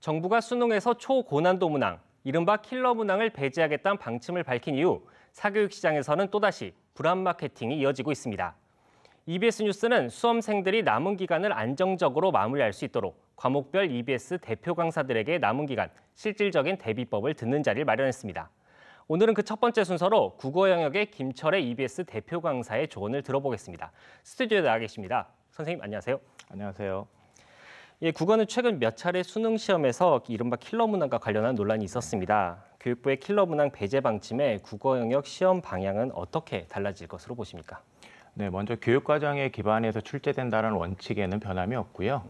정부가 수능에서 초고난도 문항, 이른바 킬러 문항을 배제하겠다는 방침을 밝힌 이후 사교육 시장에서는 또다시 불안 마케팅이 이어지고 있습니다. EBS 뉴스는 수험생들이 남은 기간을 안정적으로 마무리할 수 있도록 과목별 EBS 대표 강사들에게 남은 기간 실질적인 대비법을 듣는 자리를 마련했습니다. 오늘은 그 첫 번째 순서로 국어 영역의 김철의 EBS 대표 강사의 조언을 들어보겠습니다. 스튜디오에 나와 계십니다. 선생님 안녕하세요. 안녕하세요. 예, 국어는 최근 몇 차례 수능 시험에서 이른바 킬러 문항과 관련한 논란이 있었습니다. 교육부의 킬러 문항 배제 방침에 국어 영역 시험 방향은 어떻게 달라질 것으로 보십니까? 네, 먼저 교육 과정에 기반해서 출제된다는 원칙에는 변함이 없고요.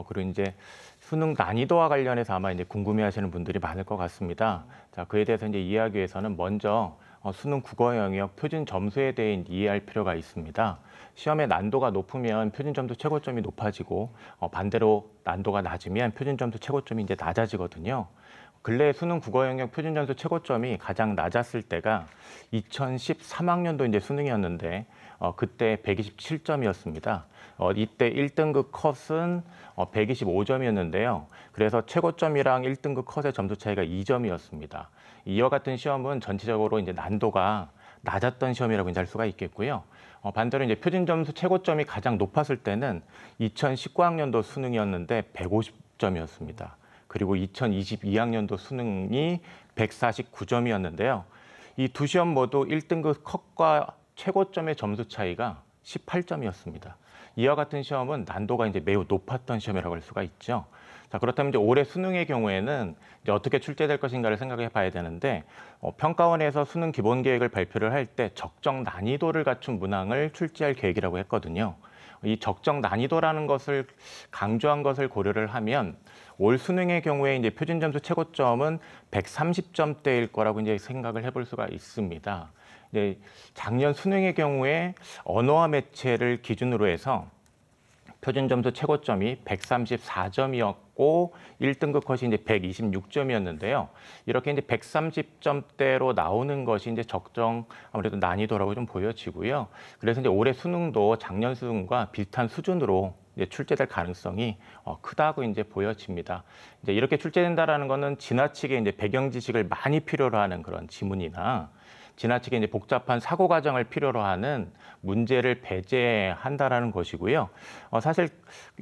그리고 이제 수능 난이도와 관련해서 아마 이제 궁금해하시는 분들이 많을 것 같습니다. 자, 그에 대해서 이제 이해하기 위해서는 먼저 수능 국어 영역 표준 점수에 대해 이해할 필요가 있습니다. 시험의 난도가 높으면 표준 점수 최고점이 높아지고 반대로 난도가 낮으면 표준 점수 최고점이 이제 낮아지거든요. 근래 수능 국어 영역 표준 점수 최고점이 가장 낮았을 때가 2013학년도 이제 수능이었는데 그때 127점이었습니다. 이때 1등급 컷은 125점이었는데요. 그래서 최고점이랑 1등급 컷의 점수 차이가 2점이었습니다. 이와 같은 시험은 전체적으로 이제 난도가 낮았던 시험이라고 인지할 수가 있겠고요. 반대로 이제 표준 점수 최고점이 가장 높았을 때는 2019학년도 수능이었는데 150점이었습니다. 그리고 2022학년도 수능이 149점이었는데요. 이 두 시험 모두 1등급 컷과 최고점의 점수 차이가 18점이었습니다. 이와 같은 시험은 난도가 이제 매우 높았던 시험이라고 할 수가 있죠. 자, 그렇다면 이제 올해 수능의 경우에는 이제 어떻게 출제될 것인가를 생각해 봐야 되는데 평가원에서 수능 기본 계획을 발표를 할 때 적정 난이도를 갖춘 문항을 출제할 계획이라고 했거든요. 이 적정 난이도라는 것을 강조한 것을 고려를 하면 올 수능의 경우에 이제 표준 점수 최고점은 130점대일 거라고 이제 생각을 해볼 수가 있습니다. 이제 작년 수능의 경우에 언어와 매체를 기준으로 해서 표준 점수 최고점이 134점이었고 1등급 컷이 이제 126점이었는데요. 이렇게 이제 130점대로 나오는 것이 이제 적정 아무래도 난이도라고 좀 보여지고요. 그래서 이제 올해 수능도 작년 수능과 비슷한 수준으로 이제 출제될 가능성이 크다고 이제 보여집니다. 이제 이렇게 출제된다라는 거는 지나치게 이제 배경 지식을 많이 필요로 하는 그런 지문이나 지나치게 이제 복잡한 사고 과정을 필요로 하는 문제를 배제한다라는 것이고요. 사실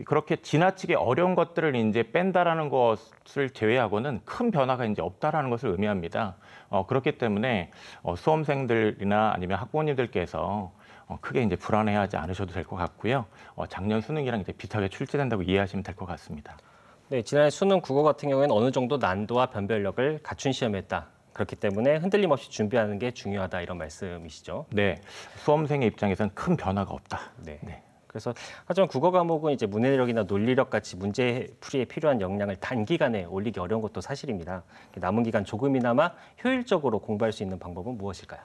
그렇게 지나치게 어려운 것들을 이제 뺀다라는 것을 제외하고는 큰 변화가 이제 없다라는 것을 의미합니다. 그렇기 때문에 수험생들이나 아니면 학부모님들께서 크게 이제 불안해하지 않으셔도 될 것 같고요. 작년 수능이랑 이제 비슷하게 출제된다고 이해하시면 될 것 같습니다. 네, 지난해 수능 국어 같은 경우에는 어느 정도 난도와 변별력을 갖춘 시험이었다. 그렇기 때문에 흔들림 없이 준비하는 게 중요하다 이런 말씀이시죠? 네, 수험생의 입장에서는 큰 변화가 없다. 네. 네. 그래서 하지만 국어 과목은 이제 문해력이나 논리력 같이 문제 풀이에 필요한 역량을 단기간에 올리기 어려운 것도 사실입니다. 남은 기간 조금이나마 효율적으로 공부할 수 있는 방법은 무엇일까요?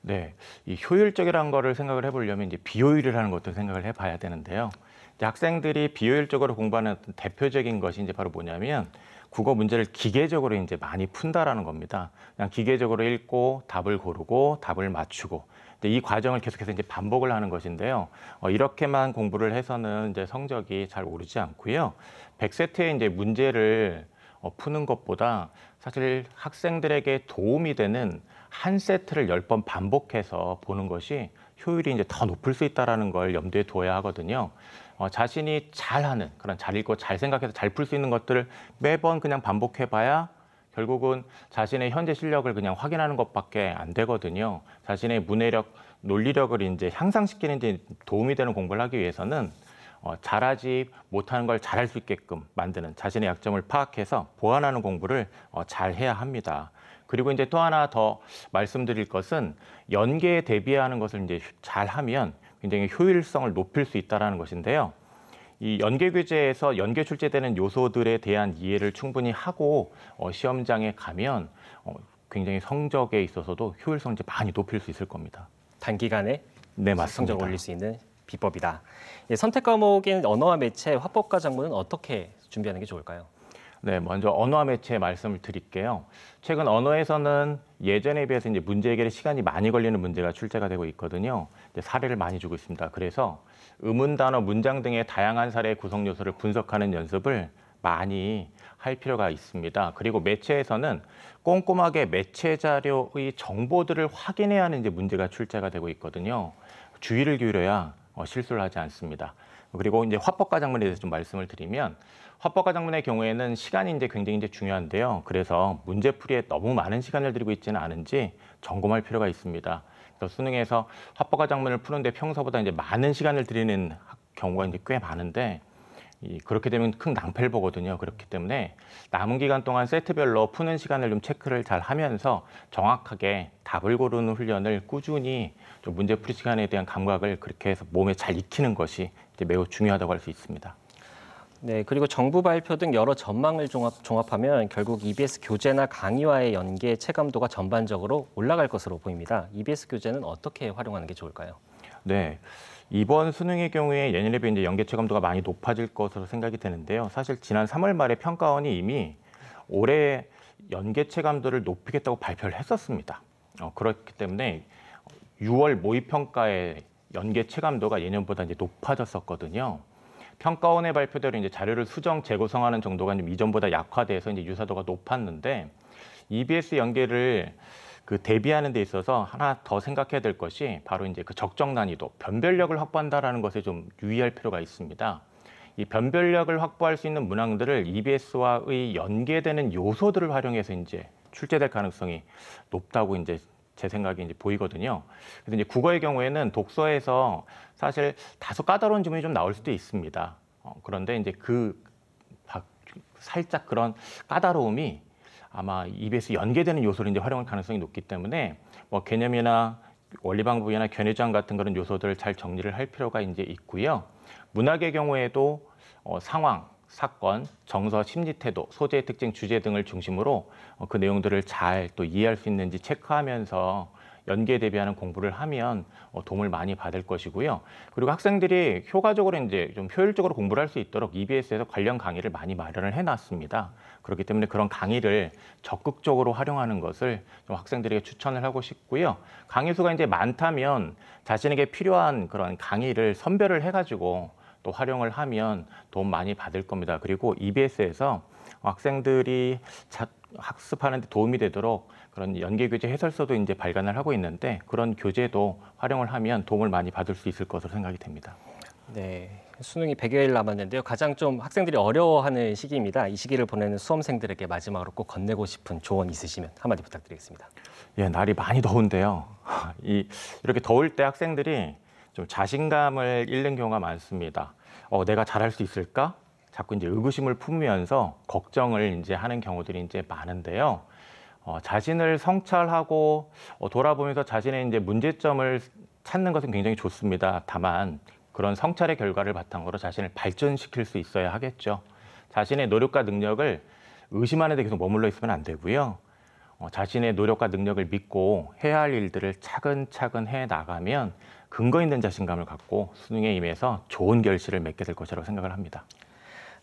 네, 이 효율적이라는 거를 생각을 해보려면 이제 비효율이라는 것도 생각을 해봐야 되는데요. 이제 학생들이 비효율적으로 공부하는 대표적인 것이 이제 바로 뭐냐면 국어 문제를 기계적으로 이제 많이 푼다라는 겁니다. 그냥 기계적으로 읽고 답을 고르고 답을 맞추고 이 과정을 계속해서 이제 반복을 하는 것인데요. 이렇게만 공부를 해서는 이제 성적이 잘 오르지 않고요. 100세트의 이제 문제를 푸는 것보다 사실 학생들에게 도움이 되는 한 세트를 10번 반복해서 보는 것이 효율이 이제 더 높을 수 있다는 걸 염두에 둬야 하거든요. 자신이 잘하는 그런 잘 읽고 잘 생각해서 잘 풀 수 있는 것들을 매번 그냥 반복해봐야 결국은 자신의 현재 실력을 그냥 확인하는 것밖에 안 되거든요. 자신의 문해력, 논리력을 이제 향상시키는 데 도움이 되는 공부를 하기 위해서는 잘하지 못하는 걸 잘할 수 있게끔 만드는 자신의 약점을 파악해서 보완하는 공부를 잘 해야 합니다. 그리고 이제 또 하나 더 말씀드릴 것은 연계에 대비하는 것을 이제 잘하면 굉장히 효율성을 높일 수 있다는 것인데요. 이 연계 교재에서 연계 출제되는 요소들에 대한 이해를 충분히 하고 시험장에 가면 굉장히 성적에 있어서도 효율성을 이제 많이 높일 수 있을 겁니다. 단기간에 네, 맞습니다. 성적을 올릴 수 있는 비법이다. 예, 선택 과목인 언어와 매체, 화법과 작문은 어떻게 준비하는 게 좋을까요? 네, 먼저 언어와 매체 말씀을 드릴게요. 최근 언어에서는 예전에 비해서 이제 문제 해결에 시간이 많이 걸리는 문제가 출제가 되고 있거든요. 이제 사례를 많이 주고 있습니다. 그래서 의문 단어, 문장 등의 다양한 사례의 구성 요소를 분석하는 연습을 많이 할 필요가 있습니다. 그리고 매체에서는 꼼꼼하게 매체 자료의 정보들을 확인해야 하는 이제 문제가 출제가 되고 있거든요. 주의를 기울여야 실수를 하지 않습니다. 그리고 이제 화법과장문에 대해서 좀 말씀을 드리면 화법과장문의 경우에는 시간이 이제 굉장히 이제 중요한데요. 그래서 문제풀이에 너무 많은 시간을 들이고 있지는 않은지 점검할 필요가 있습니다. 그래서 수능에서 화법과장문을 푸는데 평소보다 이제 많은 시간을 들이는 경우가 이제 꽤 많은데 그렇게 되면 큰 낭패를 보거든요. 그렇기 때문에 남은 기간 동안 세트별로 푸는 시간을 좀 체크를 잘 하면서 정확하게 답을 고르는 훈련을 꾸준히 좀 문제풀이 시간에 대한 감각을 그렇게 해서 몸에 잘 익히는 것이 이제 매우 중요하다고 할 수 있습니다. 네, 그리고 정부 발표 등 여러 전망을 종합하면 결국 EBS 교재나 강의와의 연계 체감도가 전반적으로 올라갈 것으로 보입니다. EBS 교재는 어떻게 활용하는 게 좋을까요? 네. 이번 수능의 경우에 예년에 비해 이제 연계 체감도가 많이 높아질 것으로 생각이 되는데요. 사실 지난 3월 말에 평가원이 이미 올해 연계 체감도를 높이겠다고 발표를 했었습니다. 그렇기 때문에 6월 모의평가의 연계 체감도가 예년보다 이제 높아졌었거든요. 평가원의 발표대로 이제 자료를 수정 재구성하는 정도가 좀 이전보다 약화돼서 이제 유사도가 높았는데 EBS 연계를 대비하는 데 있어서 하나 더 생각해야 될 것이 바로 이제 그 적정 난이도, 변별력을 확보한다라는 것에 좀 유의할 필요가 있습니다. 이 변별력을 확보할 수 있는 문항들을 EBS와의 연계되는 요소들을 활용해서 이제 출제될 가능성이 높다고 이제 제 생각이 이제 보이거든요. 그래서 이제 국어의 경우에는 독서에서 사실 다소 까다로운 지문이 좀 나올 수도 있습니다. 그런데 이제 살짝 그런 까다로움이 아마 EBS 연계되는 요소를 이제 활용할 가능성이 높기 때문에 뭐 개념이나 원리 방법이나 견해장 같은 그런 요소들을 잘 정리를 할 필요가 이제 있고요. 문학의 경우에도 상황, 사건, 정서, 심리 태도, 소재의 특징, 주제 등을 중심으로 그 내용들을 잘 또 이해할 수 있는지 체크하면서 연계에 대비하는 공부를 하면 도움을 많이 받을 것이고요. 그리고 학생들이 효과적으로 이제 좀 효율적으로 공부를 할 수 있도록 EBS에서 관련 강의를 많이 마련을 해놨습니다. 그렇기 때문에 그런 강의를 적극적으로 활용하는 것을 좀 학생들에게 추천을 하고 싶고요. 강의 수가 이제 많다면 자신에게 필요한 그런 강의를 선별을 해가지고 또 활용을 하면 도움 많이 받을 겁니다. 그리고 EBS에서 학생들이 학습하는 데 도움이 되도록 그런 연계 교재 해설서도 이제 발간을 하고 있는데 그런 교재도 활용을 하면 도움을 많이 받을 수 있을 것으로 생각이 됩니다. 네, 수능이 100여일 남았는데요. 가장 좀 학생들이 어려워하는 시기입니다. 이 시기를 보내는 수험생들에게 마지막으로 꼭 건네고 싶은 조언 있으시면 한마디 부탁드리겠습니다. 예, 날이 많이 더운데요. 이렇게 더울 때 학생들이 좀 자신감을 잃는 경우가 많습니다. 내가 잘할 수 있을까? 자꾸 이제 의구심을 품으면서 걱정을 이제 하는 경우들이 이제 많은데요. 자신을 성찰하고 돌아보면서 자신의 이제 문제점을 찾는 것은 굉장히 좋습니다. 다만 그런 성찰의 결과를 바탕으로 자신을 발전시킬 수 있어야 하겠죠. 자신의 노력과 능력을 의심하는 데 계속 머물러 있으면 안 되고요. 자신의 노력과 능력을 믿고 해야 할 일들을 차근차근 해 나가면 근거 있는 자신감을 갖고 수능에 임해서 좋은 결실을 맺게 될 것이라고 생각을 합니다.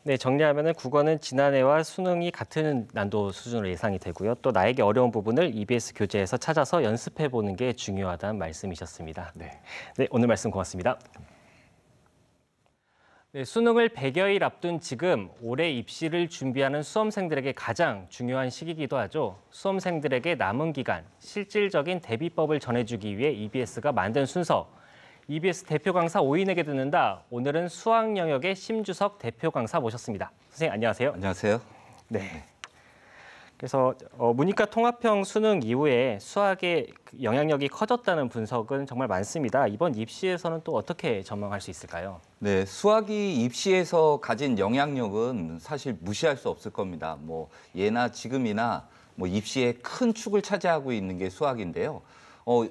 네, 정리하면은 국어는 지난해와 수능이 같은 난도 수준으로 예상이 되고요. 또 나에게 어려운 부분을 EBS 교재에서 찾아서 연습해 보는 게 중요하다는 말씀이셨습니다. 네, 오늘 말씀 고맙습니다. 네, 수능을 100여일 앞둔 지금 올해 입시를 준비하는 수험생들에게 가장 중요한 시기이기도 하죠. 수험생들에게 남은 기간, 실질적인 대비법을 전해주기 위해 EBS가 만든 순서. EBS 대표 강사 5인에게 듣는다. 오늘은 수학 영역의 심주석 대표 강사 모셨습니다. 선생님 안녕하세요. 안녕하세요. 네. 그래서 문이과 통합형 수능 이후에 수학의 영향력이 커졌다는 분석은 정말 많습니다. 이번 입시에서는 또 어떻게 전망할 수 있을까요? 네, 수학이 입시에서 가진 영향력은 사실 무시할 수 없을 겁니다. 뭐 예나 지금이나 뭐 입시의 큰 축을 차지하고 있는 게 수학인데요.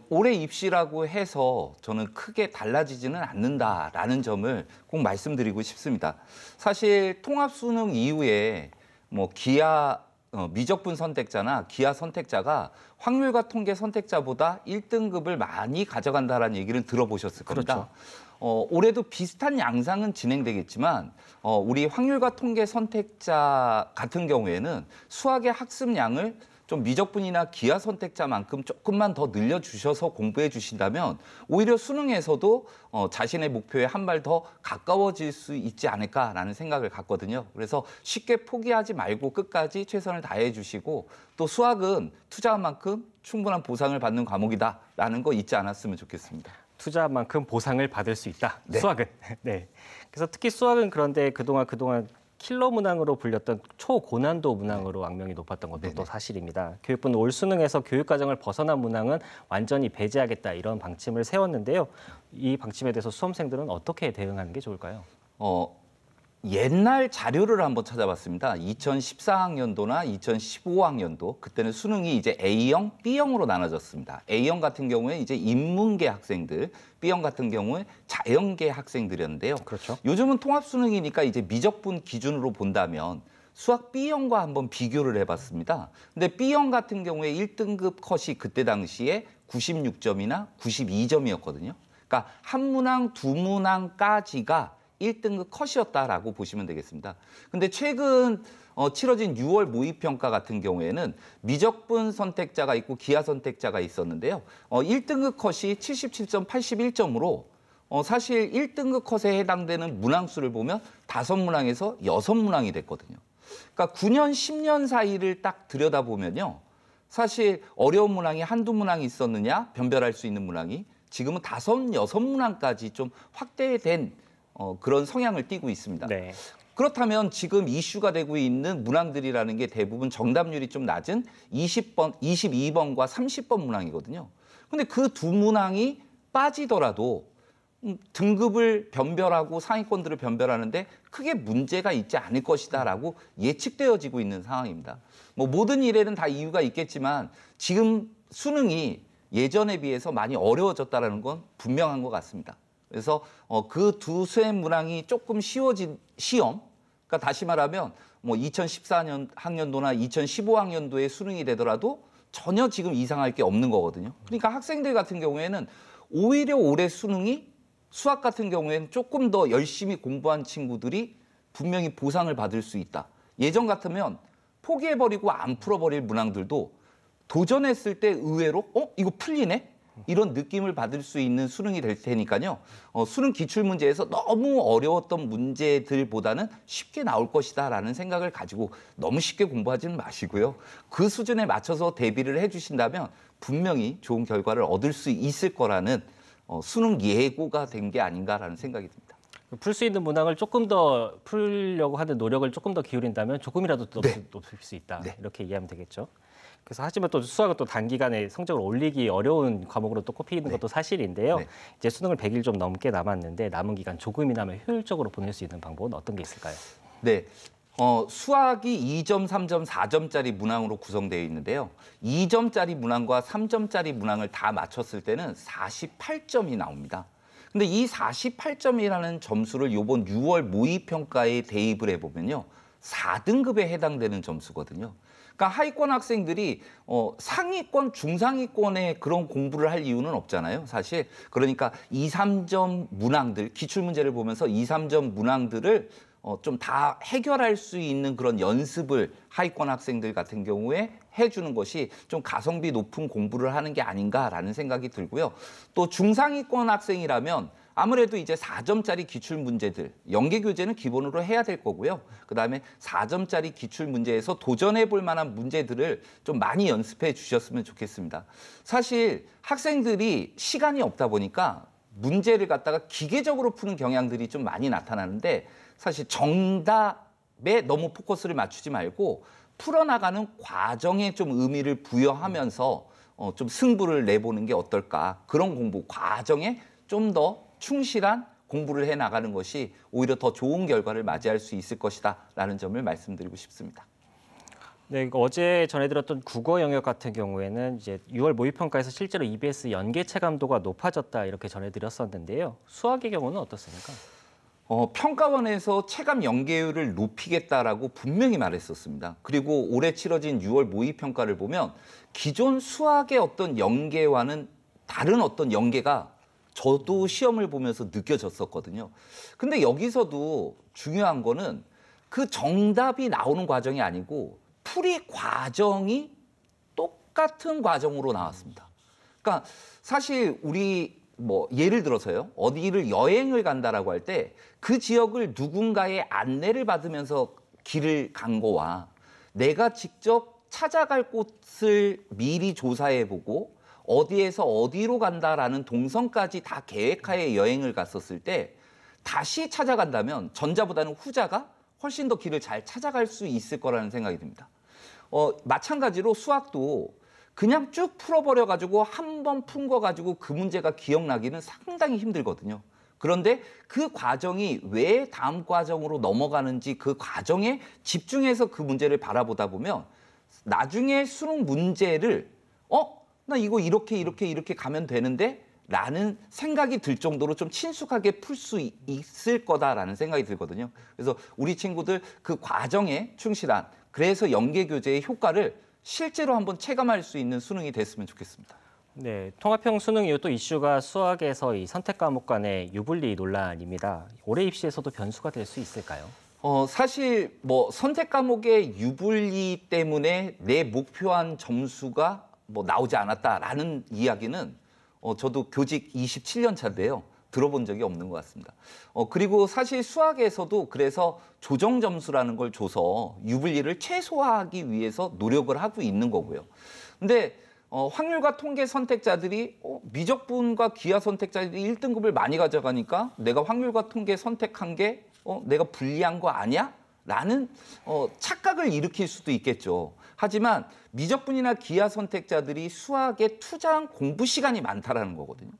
올해 입시라고 해서 저는 크게 달라지지는 않는다라는 점을 꼭 말씀드리고 싶습니다. 사실 통합 수능 이후에 뭐 기하 미적분 선택자나 기하 선택자가 확률과 통계 선택자보다 1등급을 많이 가져간다라는 얘기를 들어보셨을 겁니다. 그렇죠. 올해도 비슷한 양상은 진행되겠지만 우리 확률과 통계 선택자 같은 경우에는 수학의 학습량을 좀 미적분이나 기하 선택자만큼 조금만 더 늘려주셔서 공부해 주신다면 오히려 수능에서도 자신의 목표에 한 발 더 가까워질 수 있지 않을까라는 생각을 갖거든요. 그래서 쉽게 포기하지 말고 끝까지 최선을 다해 주시고 또 수학은 투자한 만큼 충분한 보상을 받는 과목이다라는 거 잊지 않았으면 좋겠습니다. 투자한 만큼 보상을 받을 수 있다. 네. 수학은. 네. 그래서 특히 수학은 그런데 그동안 킬러 문항으로 불렸던 초고난도 문항으로 악명이 높았던 것도 또 사실입니다. 교육부는 올 수능에서 교육과정을 벗어난 문항은 완전히 배제하겠다 이런 방침을 세웠는데요. 이 방침에 대해서 수험생들은 어떻게 대응하는 게 좋을까요? 옛날 자료를 한번 찾아봤습니다. 2014학년도나 2015학년도 그때는 수능이 이제 A형, B형으로 나눠졌습니다. A형 같은 경우에 이제 인문계 학생들, B형 같은 경우에 자연계 학생들이었는데요. 그렇죠. 요즘은 통합 수능이니까 이제 미적분 기준으로 본다면 수학 B형과 한번 비교를 해봤습니다. 근데 B형 같은 경우에 1등급 컷이 그때 당시에 96점이나 92점이었거든요. 그러니까 한 문항, 두 문항까지가 1등급 컷이었다라고 보시면 되겠습니다. 근데 최근 치러진 6월 모의평가 같은 경우에는 미적분 선택자가 있고 기하 선택자가 있었는데요. 1등급 컷이 77점, 81점으로 사실 1등급 컷에 해당되는 문항수를 보면 5문항에서 6문항이 됐거든요. 그러니까 9년, 10년 사이를 딱 들여다보면요. 사실 어려운 문항이 한두 문항이 있었느냐, 변별할 수 있는 문항이 지금은 5, 6문항까지 좀 확대된 그런 성향을 띠고 있습니다. 네. 그렇다면 지금 이슈가 되고 있는 문항들이라는 게 대부분 정답률이 좀 낮은 20번, 22번과 30번 문항이거든요. 근데 그 두 문항이 빠지더라도 등급을 변별하고 상위권들을 변별하는데 크게 문제가 있지 않을 것이다라고 예측되어지고 있는 상황입니다. 뭐 모든 일에는 다 이유가 있겠지만 지금 수능이 예전에 비해서 많이 어려워졌다는 건 분명한 것 같습니다. 그래서 그 두 수행 문항이 조금 쉬워진 시험, 그러니까 다시 말하면 뭐 2014년 학년도나 2015학년도에 수능이 되더라도 전혀 지금 이상할 게 없는 거거든요. 그러니까 학생들 같은 경우에는 오히려 올해 수능이 수학 같은 경우에는 조금 더 열심히 공부한 친구들이 분명히 보상을 받을 수 있다. 예전 같으면 포기해버리고 안 풀어버릴 문항들도 도전했을 때 의외로 이거 풀리네? 이런 느낌을 받을 수 있는 수능이 될 테니까요. 수능 기출문제에서 너무 어려웠던 문제들보다는 쉽게 나올 것이다라는 생각을 가지고 너무 쉽게 공부하지는 마시고요. 그 수준에 맞춰서 대비를 해주신다면 분명히 좋은 결과를 얻을 수 있을 거라는 수능 예고가 된 게 아닌가라는 생각이 듭니다. 풀 수 있는 문항을 조금 더 풀려고 하는 노력을 조금 더 기울인다면 조금이라도 높일 수 있다. 네. 이렇게 이해하면 되겠죠. 그래서 하지만 또 수학은 또 단기간에 성적을 올리기 어려운 과목으로 또 꼽히는 것도 사실인데요. 이제 수능을 100일 좀 넘게 남았는데 남은 기간 조금이나마 효율적으로 보낼 수 있는 방법은 어떤 게 있을까요? 네. 수학이 2점, 3점, 4점짜리 문항으로 구성되어 있는데요. 2점짜리 문항과 3점짜리 문항을 다 맞췄을 때는 48점이 나옵니다. 근데 이 48점이라는 점수를 이번 6월 모의평가에 대입을 해보면요. 4등급에 해당되는 점수거든요. 그러니까 하위권 학생들이 상위권, 중상위권의 그런 공부를 할 이유는 없잖아요, 사실. 그러니까 2, 3점 문항들, 기출문제를 보면서 2, 3점 문항들을 좀 다 해결할 수 있는 그런 연습을 하위권 학생들 같은 경우에 해주는 것이 좀 가성비 높은 공부를 하는 게 아닌가라는 생각이 들고요. 또 중상위권 학생이라면 아무래도 이제 4점짜리 기출문제들, 연계교재는 기본으로 해야 될 거고요. 그다음에 4점짜리 기출문제에서 도전해 볼 만한 문제들을 좀 많이 연습해 주셨으면 좋겠습니다. 사실 학생들이 시간이 없다 보니까 문제를 갖다가 기계적으로 푸는 경향들이 좀 많이 나타나는데 사실 정답에 너무 포커스를 맞추지 말고 풀어나가는 과정에 좀 의미를 부여하면서 좀 승부를 내보는 게 어떨까. 그런 공부, 과정에 좀 더 충실한 공부를 해나가는 것이 오히려 더 좋은 결과를 맞이할 수 있을 것이다라는 점을 말씀드리고 싶습니다. 네, 어제 전해드렸던 국어 영역 같은 경우에는 이제 6월 모의평가에서 실제로 EBS 연계 체감도가 높아졌다 이렇게 전해드렸었는데요. 수학의 경우는 어떻습니까? 평가원에서 체감 연계율을 높이겠다라고 분명히 말했었습니다. 그리고 올해 치러진 6월 모의평가를 보면 기존 수학의 어떤 연계와는 다른 어떤 연계가 저도 시험을 보면서 느껴졌었거든요. 근데 여기서도 중요한 거는 그 정답이 나오는 과정이 아니고 풀이 과정이 똑같은 과정으로 나왔습니다. 그러니까 사실 우리 뭐 예를 들어서요. 어디를 여행을 간다라고 할 때 그 지역을 누군가의 안내를 받으면서 길을 간 거와 내가 직접 찾아갈 곳을 미리 조사해보고 어디에서 어디로 간다라는 동선까지 다 계획하에 여행을 갔었을 때 다시 찾아간다면 전자보다는 후자가 훨씬 더 길을 잘 찾아갈 수 있을 거라는 생각이 듭니다. 마찬가지로 수학도 그냥 쭉 풀어버려가지고 한 번 푼 거 가지고 그 문제가 기억나기는 상당히 힘들거든요. 그런데 그 과정이 왜 다음 과정으로 넘어가는지 그 과정에 집중해서 그 문제를 바라보다 보면 나중에 수능 문제를 나 이거 이렇게 가면 되는데 라는 생각이 들 정도로 좀 친숙하게 풀 수 있을 거다라는 생각이 들거든요. 그래서 우리 친구들 그 과정에 충실한 그래서 연계교재의 효과를 실제로 한번 체감할 수 있는 수능이 됐으면 좋겠습니다. 네, 통합형 수능 이후 또 이슈가 수학에서 이 선택 과목 간의 유불리 논란입니다. 올해 입시에서도 변수가 될 수 있을까요? 사실 뭐 선택 과목의 유불리 때문에 내 목표한 점수가 뭐 나오지 않았다라는 이야기는 저도 교직 27년 차인데요. 들어본 적이 없는 것 같습니다. 그리고 사실 수학에서도 그래서 조정 점수라는 걸 줘서 유불리를 최소화하기 위해서 노력을 하고 있는 거고요. 근데 확률과 통계 선택자들이 미적분과 기하 선택자들이 1등급을 많이 가져가니까 내가 확률과 통계 선택한 게 내가 불리한 거 아니야? 라는 착각을 일으킬 수도 있겠죠. 하지만 미적분이나 기하 선택자들이 수학에 투자한 공부 시간이 많다라는 거거든요.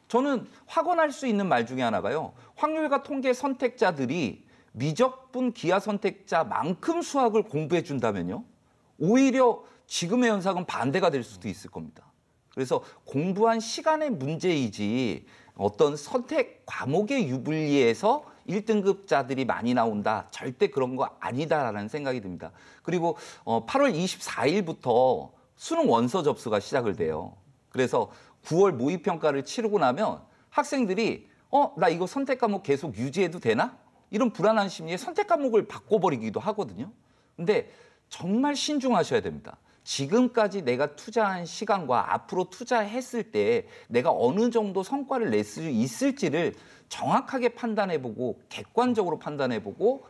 저는 확언할 수 있는 말 중에 하나가요. 확률과 통계 선택자들이 미적분 기하 선택자만큼 수학을 공부해 준다면요. 오히려 지금의 현상은 반대가 될 수도 있을 겁니다. 그래서 공부한 시간의 문제이지 어떤 선택 과목의 유불리에서 1등급자들이 많이 나온다. 절대 그런 거 아니다라는 생각이 듭니다. 그리고 8월 24일부터 수능 원서 접수가 시작을 돼요. 그래서 9월 모의평가를 치르고 나면 학생들이 나 이거 선택 과목 계속 유지해도 되나? 이런 불안한 심리에 선택 과목을 바꿔버리기도 하거든요. 근데 정말 신중하셔야 됩니다. 지금까지 내가 투자한 시간과 앞으로 투자했을 때 내가 어느 정도 성과를 낼 수 있을지를 정확하게 판단해보고 객관적으로 판단해보고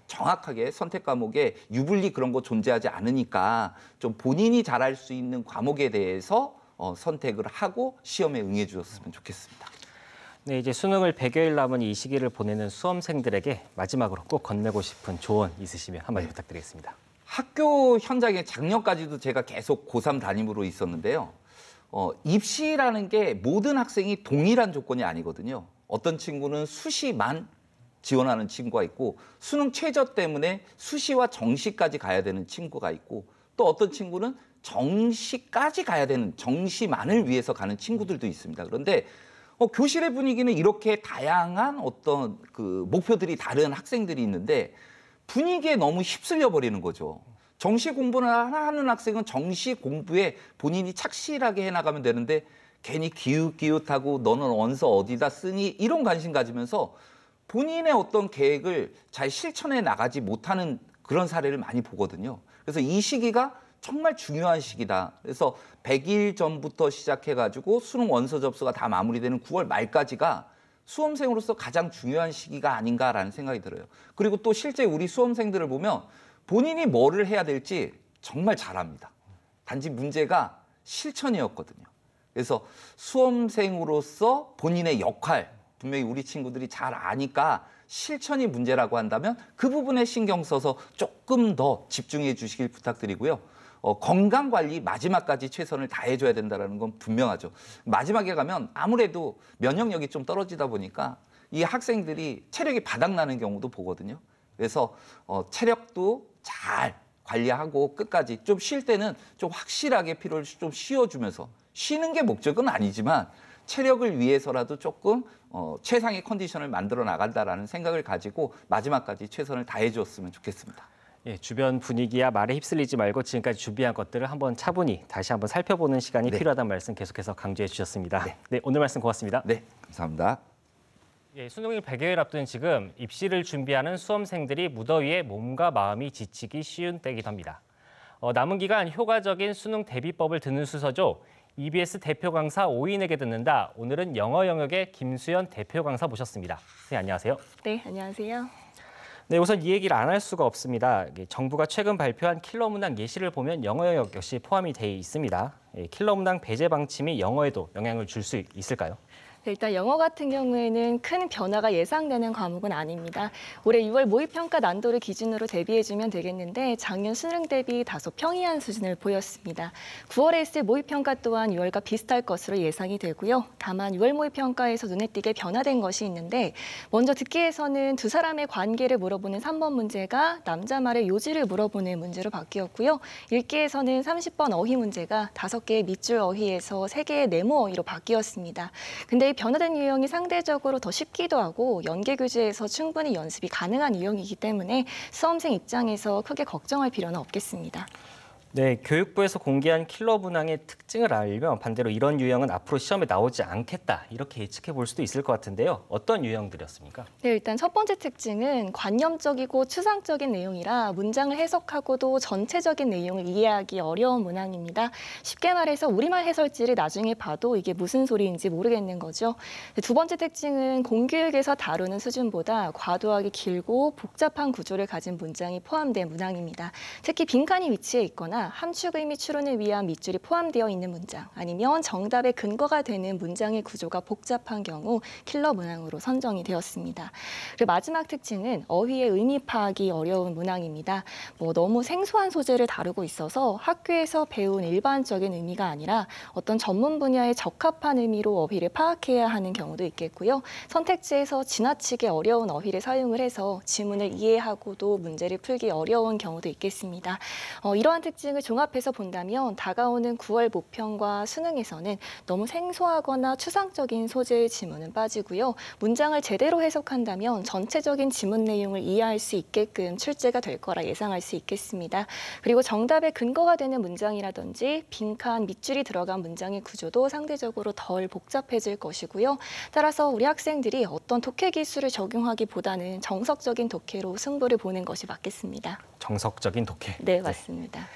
정확하게 선택 과목에 유불리 그런 거 존재하지 않으니까 좀 본인이 잘할 수 있는 과목에 대해서 선택을 하고 시험에 응해 주셨으면 좋겠습니다. 네, 이제 수능을 100여일 남은 이 시기를 보내는 수험생들에게 마지막으로 꼭 건네고 싶은 조언 있으시면 한마디 부탁드리겠습니다. 학교 현장에 작년까지도 제가 계속 고3 담임으로 있었는데요. 입시라는 게 모든 학생이 동일한 조건이 아니거든요. 어떤 친구는 수시만 지원하는 친구가 있고 수능 최저 때문에 수시와 정시까지 가야 되는 친구가 있고 또 어떤 친구는 정시까지 가야 되는 정시만을 위해서 가는 친구들도 있습니다. 그런데 교실의 분위기는 이렇게 다양한 어떤 그 목표들이 다른 학생들이 있는데 분위기에 너무 휩쓸려 버리는 거죠. 정시 공부를 하는 학생은 정시 공부에 본인이 착실하게 해나가면 되는데 괜히 기웃기웃하고 너는 원서 어디다 쓰니 이런 관심 가지면서 본인의 어떤 계획을 잘 실천해 나가지 못하는 그런 사례를 많이 보거든요. 그래서 이 시기가 정말 중요한 시기다. 그래서 100일 전부터 시작해가지고 수능 원서 접수가 다 마무리되는 9월 말까지가 수험생으로서 가장 중요한 시기가 아닌가라는 생각이 들어요. 그리고 또 실제 우리 수험생들을 보면 본인이 뭐를 해야 될지 정말 잘합니다. 단지 문제가 실천이었거든요. 그래서 수험생으로서 본인의 역할, 분명히 우리 친구들이 잘 아니까 실천이 문제라고 한다면 그 부분에 신경 써서 조금 더 집중해 주시길 부탁드리고요. 건강관리 마지막까지 최선을 다해줘야 된다는 건 분명하죠. 마지막에 가면 아무래도 면역력이 좀 떨어지다 보니까 이 학생들이 체력이 바닥나는 경우도 보거든요. 그래서 체력도 잘 관리하고 끝까지 좀 쉴 때는 좀 확실하게 피로를 좀 쉬어주면서 쉬는 게 목적은 아니지만 체력을 위해서라도 조금 최상의 컨디션을 만들어 나간다라는 생각을 가지고 마지막까지 최선을 다해 주었으면 좋겠습니다. 예, 주변 분위기야 말에 휩쓸리지 말고 지금까지 준비한 것들을 한번 차분히 다시 한번 살펴보는 시간이 필요하다는 말씀 계속해서 강조해 주셨습니다. 네, 오늘 말씀 고맙습니다. 네, 감사합니다. 예, 수능을 100여일 앞둔 지금 입시를 준비하는 수험생들이 무더위에 몸과 마음이 지치기 쉬운 때이기도 합니다. 남은 기간 효과적인 수능 대비법을 듣는 수서죠. EBS 대표 강사 5인에게 듣는다. 오늘은 영어 영역의 김수연 대표 강사 모셨습니다. 네, 안녕하세요. 네, 안녕하세요. 네, 우선 이 얘기를 안 할 수가 없습니다. 정부가 최근 발표한 킬러 문항 예시를 보면 영어 영역 역시 포함이 돼 있습니다. 킬러 문항 배제 방침이 영어에도 영향을 줄 수 있을까요? 일단 영어 같은 경우에는 큰 변화가 예상되는 과목은 아닙니다. 올해 6월 모의평가 난도를 기준으로 대비해주면 되겠는데 작년 수능 대비 다소 평이한 수준을 보였습니다. 9월에 있을 모의평가 또한 6월과 비슷할 것으로 예상이 되고요. 다만 6월 모의평가에서 눈에 띄게 변화된 것이 있는데 먼저 듣기에서는 두 사람의 관계를 물어보는 3번 문제가 남자 말의 요지를 물어보는 문제로 바뀌었고요. 읽기에서는 30번 어휘 문제가 5개의 밑줄 어휘에서 3개의 네모 어휘로 바뀌었습니다. 근데 이 변화된 유형이 상대적으로 더 쉽기도 하고 연계 교재에서 충분히 연습이 가능한 유형이기 때문에 수험생 입장에서 크게 걱정할 필요는 없겠습니다. 네, 교육부에서 공개한 킬러 문항의 특징을 알면 반대로 이런 유형은 앞으로 시험에 나오지 않겠다 이렇게 예측해 볼 수도 있을 것 같은데요. 어떤 유형들이었습니까? 네, 일단 첫 번째 특징은 관념적이고 추상적인 내용이라 문장을 해석하고도 전체적인 내용을 이해하기 어려운 문항입니다. 쉽게 말해서 우리말 해설지를 나중에 봐도 이게 무슨 소리인지 모르겠는 거죠. 두 번째 특징은 공교육에서 다루는 수준보다 과도하게 길고 복잡한 구조를 가진 문장이 포함된 문항입니다. 특히 빈칸이 위치해 있거나 함축 의미 추론을 위한 밑줄이 포함되어 있는 문장 아니면 정답의 근거가 되는 문장의 구조가 복잡한 경우 킬러 문항으로 선정이 되었습니다. 그리고 마지막 특징은 어휘의 의미 파악이 어려운 문항입니다. 너무 생소한 소재를 다루고 있어서 학교에서 배운 일반적인 의미가 아니라 어떤 전문 분야에 적합한 의미로 어휘를 파악해야 하는 경우도 있겠고요. 선택지에서 지나치게 어려운 어휘를 사용을 해서 지문을 이해하고도 문제를 풀기 어려운 경우도 있겠습니다. 이러한 특징을 종합해서 본다면 다가오는 9월 모평과 수능에서는 너무 생소하거나 추상적인 소재의 지문은 빠지고요. 문장을 제대로 해석한다면 전체적인 지문 내용을 이해할 수 있게끔 출제가 될 거라 예상할 수 있겠습니다. 그리고 정답의 근거가 되는 문장이라든지 빈칸, 밑줄이 들어간 문장의 구조도 상대적으로 덜 복잡해질 것이고요. 따라서 우리 학생들이 어떤 독해 기술을 적용하기보다는 정석적인 독해로 승부를 보는 것이 맞겠습니다. 정석적인 독해. 네, 맞습니다.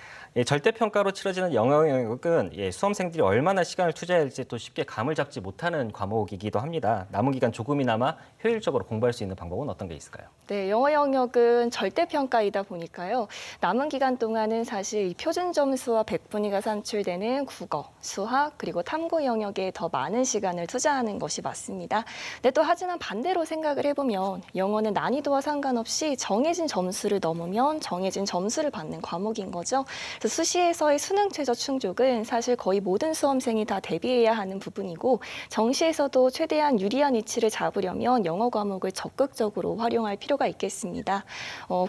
절대평가로 치러지는 영어 영역은 수험생들이 얼마나 시간을 투자해야 할지 또 쉽게 감을 잡지 못하는 과목이기도 합니다. 남은 기간 조금이나마 효율적으로 공부할 수 있는 방법은 어떤 게 있을까요? 네, 영어 영역은 절대평가이다 보니까요. 남은 기간 동안은 사실 이 표준 점수와 백분위가 산출되는 국어, 수학, 그리고 탐구 영역에 더 많은 시간을 투자하는 것이 맞습니다. 근데 또 하지만 반대로 생각을 해보면 영어는 난이도와 상관없이 정해진 점수를 넘으면 정해진 점수를 받는 과목인 거죠. 수시에서의 수능 최저 충족은 사실 거의 모든 수험생이 다 대비해야 하는 부분이고 정시에서도 최대한 유리한 위치를 잡으려면 영어 과목을 적극적으로 활용할 필요가 있겠습니다.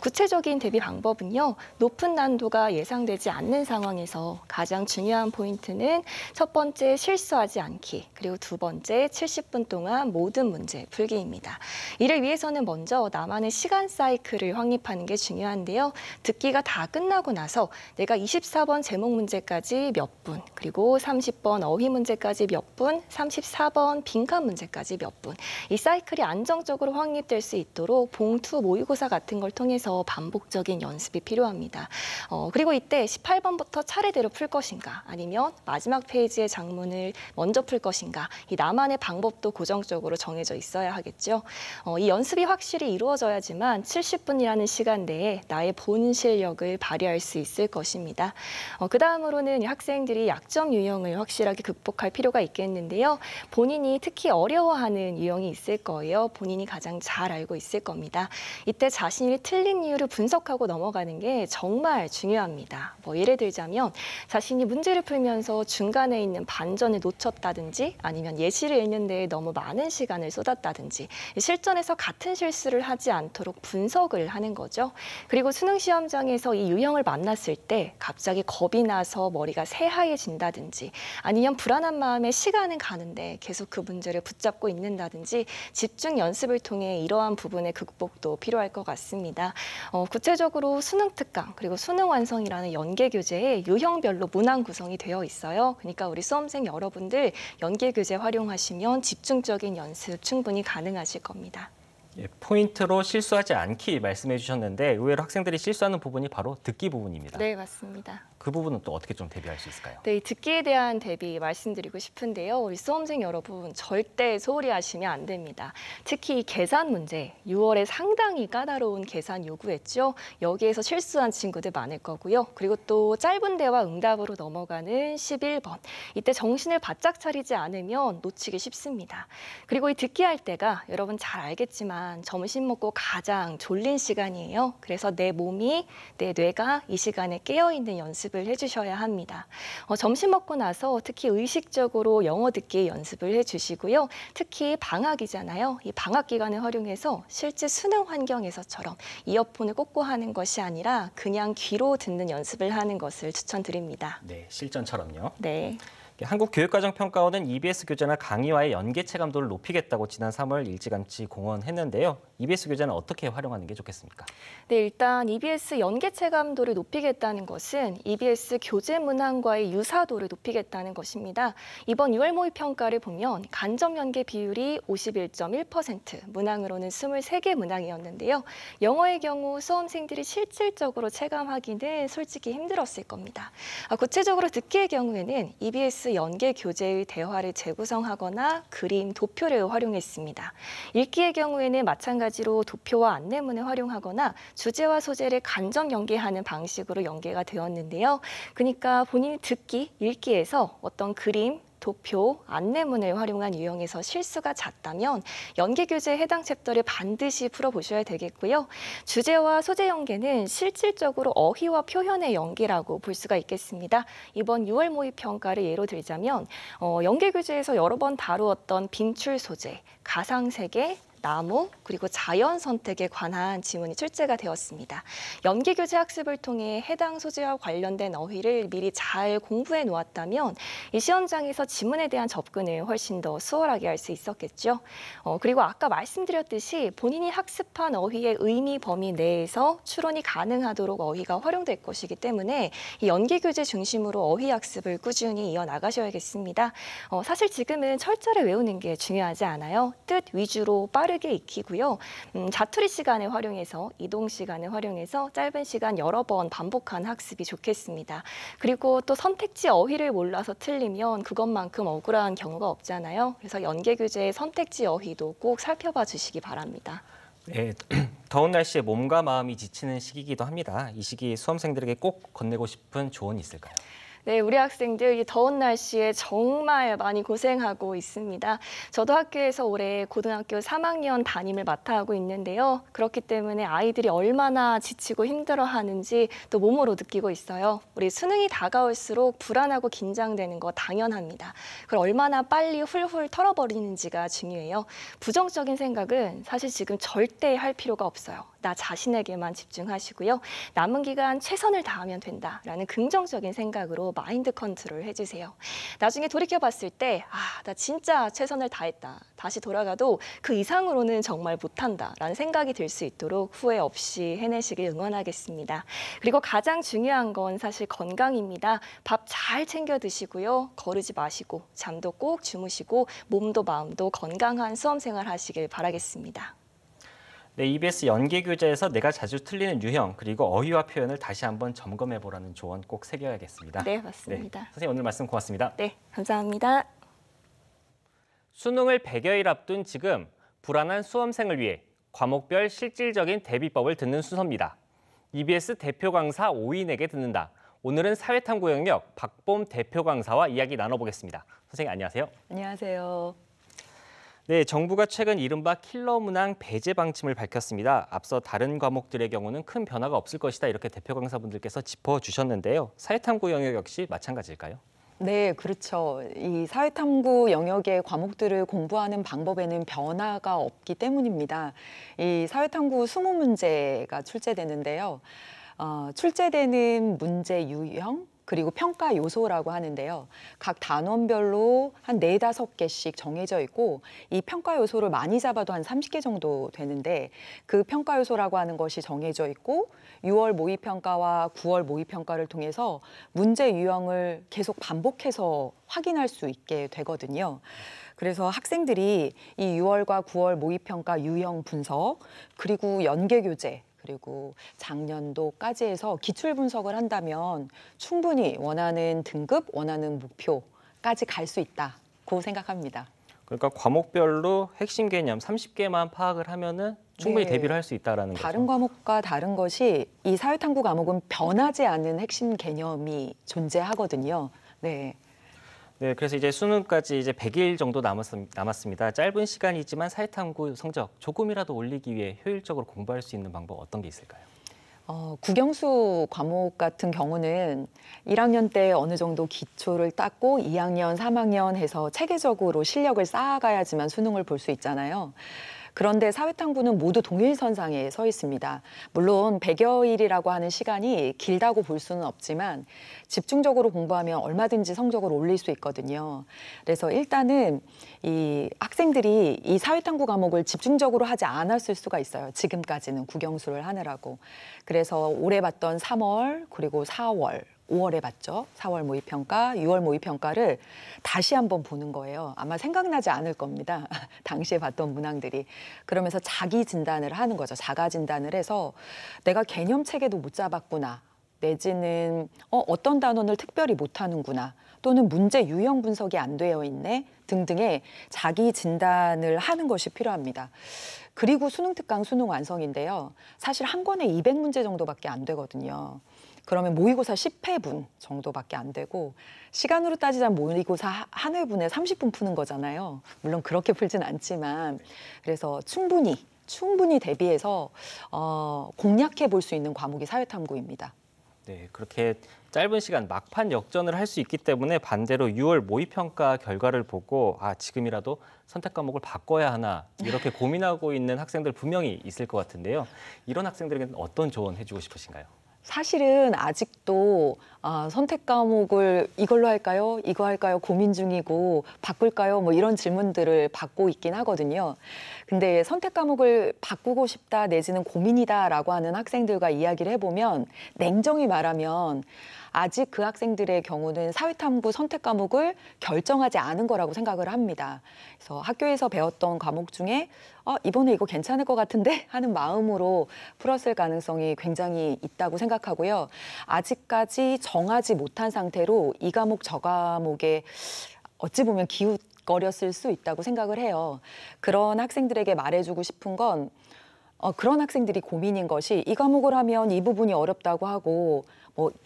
구체적인 대비 방법은요. 높은 난도가 예상되지 않는 상황에서 가장 중요한 포인트는 첫 번째 실수하지 않기, 그리고 두 번째 70분 동안 모든 문제 풀기입니다. 이를 위해서는 먼저 나만의 시간 사이클을 확립하는 게 중요한데요. 듣기가 다 끝나고 나서 내가 24번 제목 문제까지 몇 분, 그리고 30번 어휘 문제까지 몇 분, 34번 빈칸 문제까지 몇 분. 이 사이클이 안정적으로 확립될 수 있도록 봉투 모의고사 같은 걸 통해서 반복적인 연습이 필요합니다. 그리고 이때 18번부터 차례대로 풀 것인가 아니면 마지막 페이지의 장문을 먼저 풀 것인가 이 나만의 방법도 고정적으로 정해져 있어야 하겠죠. 이 연습이 확실히 이루어져야지만 70분이라는 시간 내에 나의 본 실력을 발휘할 수 있을 것입니다. 그 다음으로는 학생들이 약점 유형을 확실하게 극복할 필요가 있겠는데요. 본인이 특히 어려워하는 유형이 있을 거예요. 본인이 가장 잘 알고 있을 겁니다. 이때 자신이 틀린 이유를 분석하고 넘어가는 게 정말 중요합니다. 예를 들자면 자신이 문제를 풀면서 중간에 있는 반전을 놓쳤다든지 아니면 예시를 읽는 데에 너무 많은 시간을 쏟았다든지 실전에서 같은 실수를 하지 않도록 분석을 하는 거죠. 그리고 수능 시험장에서 이 유형을 만났을 때 갑자기 겁이 나서 머리가 새하얘진다든지 아니면 불안한 마음에 시간은 가는데 계속 그 문제를 붙잡고 있는다든지 집중 연습을 통해 이러한 부분의 극복도 필요할 것 같습니다. 구체적으로 수능 특강 그리고 수능 완성이라는 연계 교재에 유형별로 문항 구성이 되어 있어요. 그러니까 우리 수험생 여러분들 연계 교재 활용하시면 집중적인 연습 충분히 가능하실 겁니다. 예, 포인트로 실수하지 않기 말씀해 주셨는데 의외로 학생들이 실수하는 부분이 바로 듣기 부분입니다. 네, 맞습니다. 그 부분은 또 어떻게 좀 대비할 수 있을까요? 네, 이 듣기에 대한 대비 말씀드리고 싶은데요. 우리 수험생 여러분 절대 소홀히 하시면 안 됩니다. 특히 이 계산 문제, 6월에 상당히 까다로운 계산 요구했죠. 여기에서 실수한 친구들 많을 거고요. 그리고 또 짧은 대화 응답으로 넘어가는 11번. 이때 정신을 바짝 차리지 않으면 놓치기 쉽습니다. 그리고 이 듣기 할 때가 여러분 잘 알겠지만 점심 먹고 가장 졸린 시간이에요. 그래서 내 몸이, 내 뇌가 이 시간에 깨어있는 연습을 해주셔야 합니다. 점심 먹고 나서 특히 의식적으로 영어 듣기 연습을 해주시고요. 특히 방학이잖아요. 이 방학 기간을 활용해서 실제 수능 환경에서처럼 이어폰을 꽂고 하는 것이 아니라 그냥 귀로 듣는 연습을 하는 것을 추천드립니다. 네, 실전처럼요. 네. 한국교육과정평가원은 EBS 교재나 강의와의 연계 체감도를 높이겠다고 지난 3월 일찌감치 공언했는데요. EBS 교재는 어떻게 활용하는 게 좋겠습니까? 네, 일단 EBS 연계 체감도를 높이겠다는 것은 EBS 교재 문항과의 유사도를 높이겠다는 것입니다. 이번 6월 모의 평가를 보면 간접 연계 비율이 51.1%, 문항으로는 23개 문항이었는데요. 영어의 경우 수험생들이 실질적으로 체감하기는 솔직히 힘들었을 겁니다. 구체적으로 듣기의 경우에는 EBS 연계 교재의 대화를 재구성하거나 그림, 도표를 활용했습니다. 읽기의 경우에는 마찬가지로 도표와 안내문을 활용하거나 주제와 소재를 간접 연계하는 방식으로 연계가 되었는데요. 그러니까 본인이 듣기, 읽기에서 어떤 그림, 도표, 안내문을 활용한 유형에서 실수가 잦다면 연계 교재에 해당 챕터를 반드시 풀어보셔야 되겠고요. 주제와 소재 연계는 실질적으로 어휘와 표현의 연계라고 볼 수가 있겠습니다. 이번 6월 모의 평가를 예로 들자면 연계 교재에서 여러 번 다루었던 빈출 소재, 가상세계, 나무, 그리고 자연 선택에 관한 지문이 출제가 되었습니다. 연계 교재 학습을 통해 해당 소재와 관련된 어휘를 미리 잘 공부해 놓았다면 이 시험장에서 지문에 대한 접근을 훨씬 더 수월하게 할 수 있었겠죠. 그리고 아까 말씀드렸듯이 본인이 학습한 어휘의 의미 범위 내에서 추론이 가능하도록 어휘가 활용될 것이기 때문에 이 연계 교재 중심으로 어휘 학습을 꾸준히 이어나가셔야겠습니다. 사실 지금은 철자를 외우는 게 중요하지 않아요. 뜻 위주로 빠르게 익히고요. 자투리 시간을 활용해서 이동 시간을 활용해서 짧은 시간 여러 번 반복한 학습이 좋겠습니다. 그리고 또 선택지 어휘를 몰라서 틀리면 그것만큼 억울한 경우가 없잖아요. 그래서 연계 교재의 선택지 어휘도 꼭 살펴봐 주시기 바랍니다. 네, 더운 날씨에 몸과 마음이 지치는 시기이기도 합니다. 이 시기 수험생들에게 꼭 건네고 싶은 조언이 있을까요? 네, 우리 학생들 이 더운 날씨에 정말 많이 고생하고 있습니다. 저도 학교에서 올해 고등학교 3학년 담임을 맡아 하고 있는데요. 그렇기 때문에 아이들이 얼마나 지치고 힘들어하는지 또 몸으로 느끼고 있어요. 우리 수능이 다가올수록 불안하고 긴장되는 거 당연합니다. 그걸 얼마나 빨리 훌훌 털어버리는지가 중요해요. 부정적인 생각은 사실 지금 절대 할 필요가 없어요. 나 자신에게만 집중하시고요. 남은 기간 최선을 다하면 된다라는 긍정적인 생각으로 마인드 컨트롤 해주세요. 나중에 돌이켜봤을 때 나 진짜 최선을 다했다. 다시 돌아가도 그 이상으로는 정말 못한다라는 생각이 들 수 있도록 후회 없이 해내시길 응원하겠습니다. 그리고 가장 중요한 건 사실 건강입니다. 밥 잘 챙겨 드시고요. 거르지 마시고 잠도 꼭 주무시고 몸도 마음도 건강한 수험생활 하시길 바라겠습니다. 네, EBS 연계 교재에서 내가 자주 틀리는 유형 그리고 어휘와 표현을 다시 한번 점검해 보라는 조언 꼭 새겨야겠습니다. 네, 맞습니다. 네, 선생님 오늘 말씀 고맙습니다. 네, 감사합니다. 수능을 100여일 앞둔 지금 불안한 수험생을 위해 과목별 실질적인 대비법을 듣는 순서입니다. EBS 대표 강사 5인에게 듣는다. 오늘은 사회탐구 영역 박봄 대표 강사와 이야기 나눠보겠습니다. 선생님 안녕하세요. 안녕하세요. 네, 정부가 최근 이른바 킬러 문항 배제 방침을 밝혔습니다. 앞서 다른 과목들의 경우는 큰 변화가 없을 것이다 이렇게 대표 강사분들께서 짚어주셨는데요. 사회탐구 영역 역시 마찬가지일까요? 네, 그렇죠. 이 사회탐구 영역의 과목들을 공부하는 방법에는 변화가 없기 때문입니다. 이 사회탐구 20문제가 출제되는데요. 출제되는 문제 유형, 그리고 평가 요소라고 하는데요. 각 단원별로 한 4~5개씩 정해져 있고 이 평가 요소를 많이 잡아도 한 30개 정도 되는데 그 평가 요소라고 하는 것이 정해져 있고 6월 모의평가와 9월 모의평가를 통해서 문제 유형을 계속 반복해서 확인할 수 있게 되거든요. 그래서 학생들이 이 6월과 9월 모의평가 유형 분석, 그리고 연계교재, 그리고 작년도까지 해서 기출 분석을 한다면 충분히 원하는 등급, 원하는 목표까지 갈 수 있다고 생각합니다. 그러니까 과목별로 핵심 개념 30개만 파악을 하면은 충분히 네. 대비를 할 수 있다라는 거죠. 다른 과목과 다른 것이 이 사회탐구 과목은 변하지 않는 핵심 개념이 존재하거든요. 네. 네, 그래서 이제 수능까지 이제 100일 정도 남았습니다. 짧은 시간이지만 사회탐구 성적 조금이라도 올리기 위해 효율적으로 공부할 수 있는 방법 어떤 게 있을까요? 국영수 과목 같은 경우는 1학년 때 어느 정도 기초를 닦고 2학년, 3학년 해서 체계적으로 실력을 쌓아가야지만 수능을 볼 수 있잖아요. 그런데 사회탐구는 모두 동일선상에 서 있습니다. 물론 100여일이라고 하는 시간이 길다고 볼 수는 없지만 집중적으로 공부하면 얼마든지 성적을 올릴 수 있거든요. 그래서 일단은 이 학생들이 이 사회탐구 과목을 집중적으로 하지 않았을 수가 있어요. 지금까지는 국영수를 하느라고. 그래서 올해 봤던 3월 그리고 4월 5월에 봤죠. 4월 모의평가, 6월 모의평가를 다시 한번 보는 거예요. 아마 생각나지 않을 겁니다. 당시에 봤던 문항들이. 그러면서 자기 진단을 하는 거죠. 자가 진단을 해서 내가 개념 체계도 못 잡았구나. 내지는 어떤 단원을 특별히 못하는구나. 또는 문제 유형 분석이 안 되어 있네. 등등의 자기 진단을 하는 것이 필요합니다. 그리고 수능 특강 수능 완성인데요. 사실 한 권에 200문제 정도밖에 안 되거든요. 그러면 모의고사 10회분 정도밖에 안 되고 시간으로 따지자면 모의고사 한 회분에 30분 푸는 거잖아요. 물론 그렇게 풀진 않지만 그래서 충분히 대비해서 공략해 볼 수 있는 과목이 사회탐구입니다. 네, 그렇게 짧은 시간 막판 역전을 할 수 있기 때문에 반대로 6월 모의평가 결과를 보고 지금이라도 선택 과목을 바꿔야 하나 이렇게 고민하고 있는 학생들 분명히 있을 것 같은데요. 이런 학생들에게는 어떤 조언 해주고 싶으신가요? 사실은 아직도 선택 과목을 이걸로 할까요? 이거 할까요? 고민 중이고 바꿀까요? 뭐 이런 질문들을 받고 있긴 하거든요. 근데 선택 과목을 바꾸고 싶다 내지는 고민이다라고 하는 학생들과 이야기를 해보면 냉정히 말하면 아직 그 학생들의 경우는 사회탐구 선택 과목을 결정하지 않은 거라고 생각을 합니다. 그래서 학교에서 배웠던 과목 중에 이번에 이거 괜찮을 것 같은데 하는 마음으로 풀었을 가능성이 굉장히 있다고 생각하고요. 아직까지 정하지 못한 상태로 이 과목 저 과목에 어찌 보면 기웃거렸을 수 있다고 생각을 해요. 그런 학생들에게 말해주고 싶은 건 그런 학생들이 고민인 것이 이 과목을 하면 이 부분이 어렵다고 하고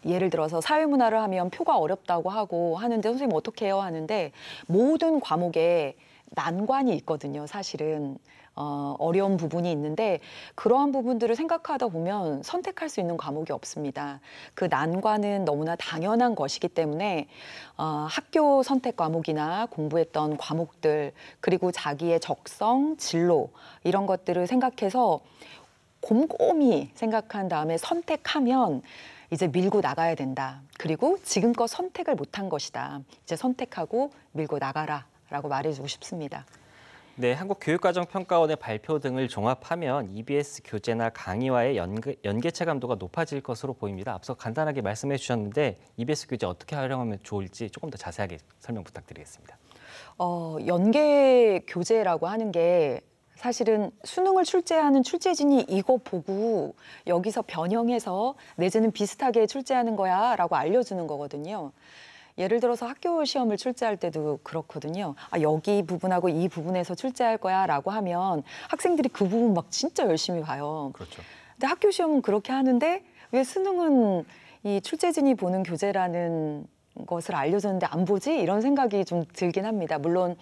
예를 들어서 사회문화를 하면 표가 어렵다고 하고 하는데 선생님 어떻게 해요? 하는데 모든 과목에 난관이 있거든요. 사실은 어려운 부분이 있는데 그러한 부분들을 생각하다 보면 선택할 수 있는 과목이 없습니다. 그 난관은 너무나 당연한 것이기 때문에 학교 선택 과목이나 공부했던 과목들 그리고 자기의 적성, 진로 이런 것들을 생각해서 곰곰이 생각한 다음에 선택하면 이제 밀고 나가야 된다. 그리고 지금껏 선택을 못한 것이다. 이제 선택하고 밀고 나가라라고 말해주고 싶습니다. 네, 한국교육과정평가원의 발표 등을 종합하면 EBS 교재나 강의와의 연계 체감도가 높아질 것으로 보입니다. 앞서 간단하게 말씀해 주셨는데 EBS 교재 어떻게 활용하면 좋을지 조금 더 자세하게 설명 부탁드리겠습니다. 연계 교재라고 하는 게 사실은 수능을 출제하는 출제진이 이거 보고 여기서 변형해서 내지는 비슷하게 출제하는 거야 라고 알려주는 거거든요. 예를 들어서 학교 시험을 출제할 때도 그렇거든요. 여기 부분하고 이 부분에서 출제할 거야 라고 하면 학생들이 그 부분 막 진짜 열심히 봐요. 그렇죠. 근데 학교 시험은 그렇게 하는데 왜 수능은 이 출제진이 보는 교재라는 것을 알려줬는데 안 보지? 이런 생각이 좀 들긴 합니다. 물론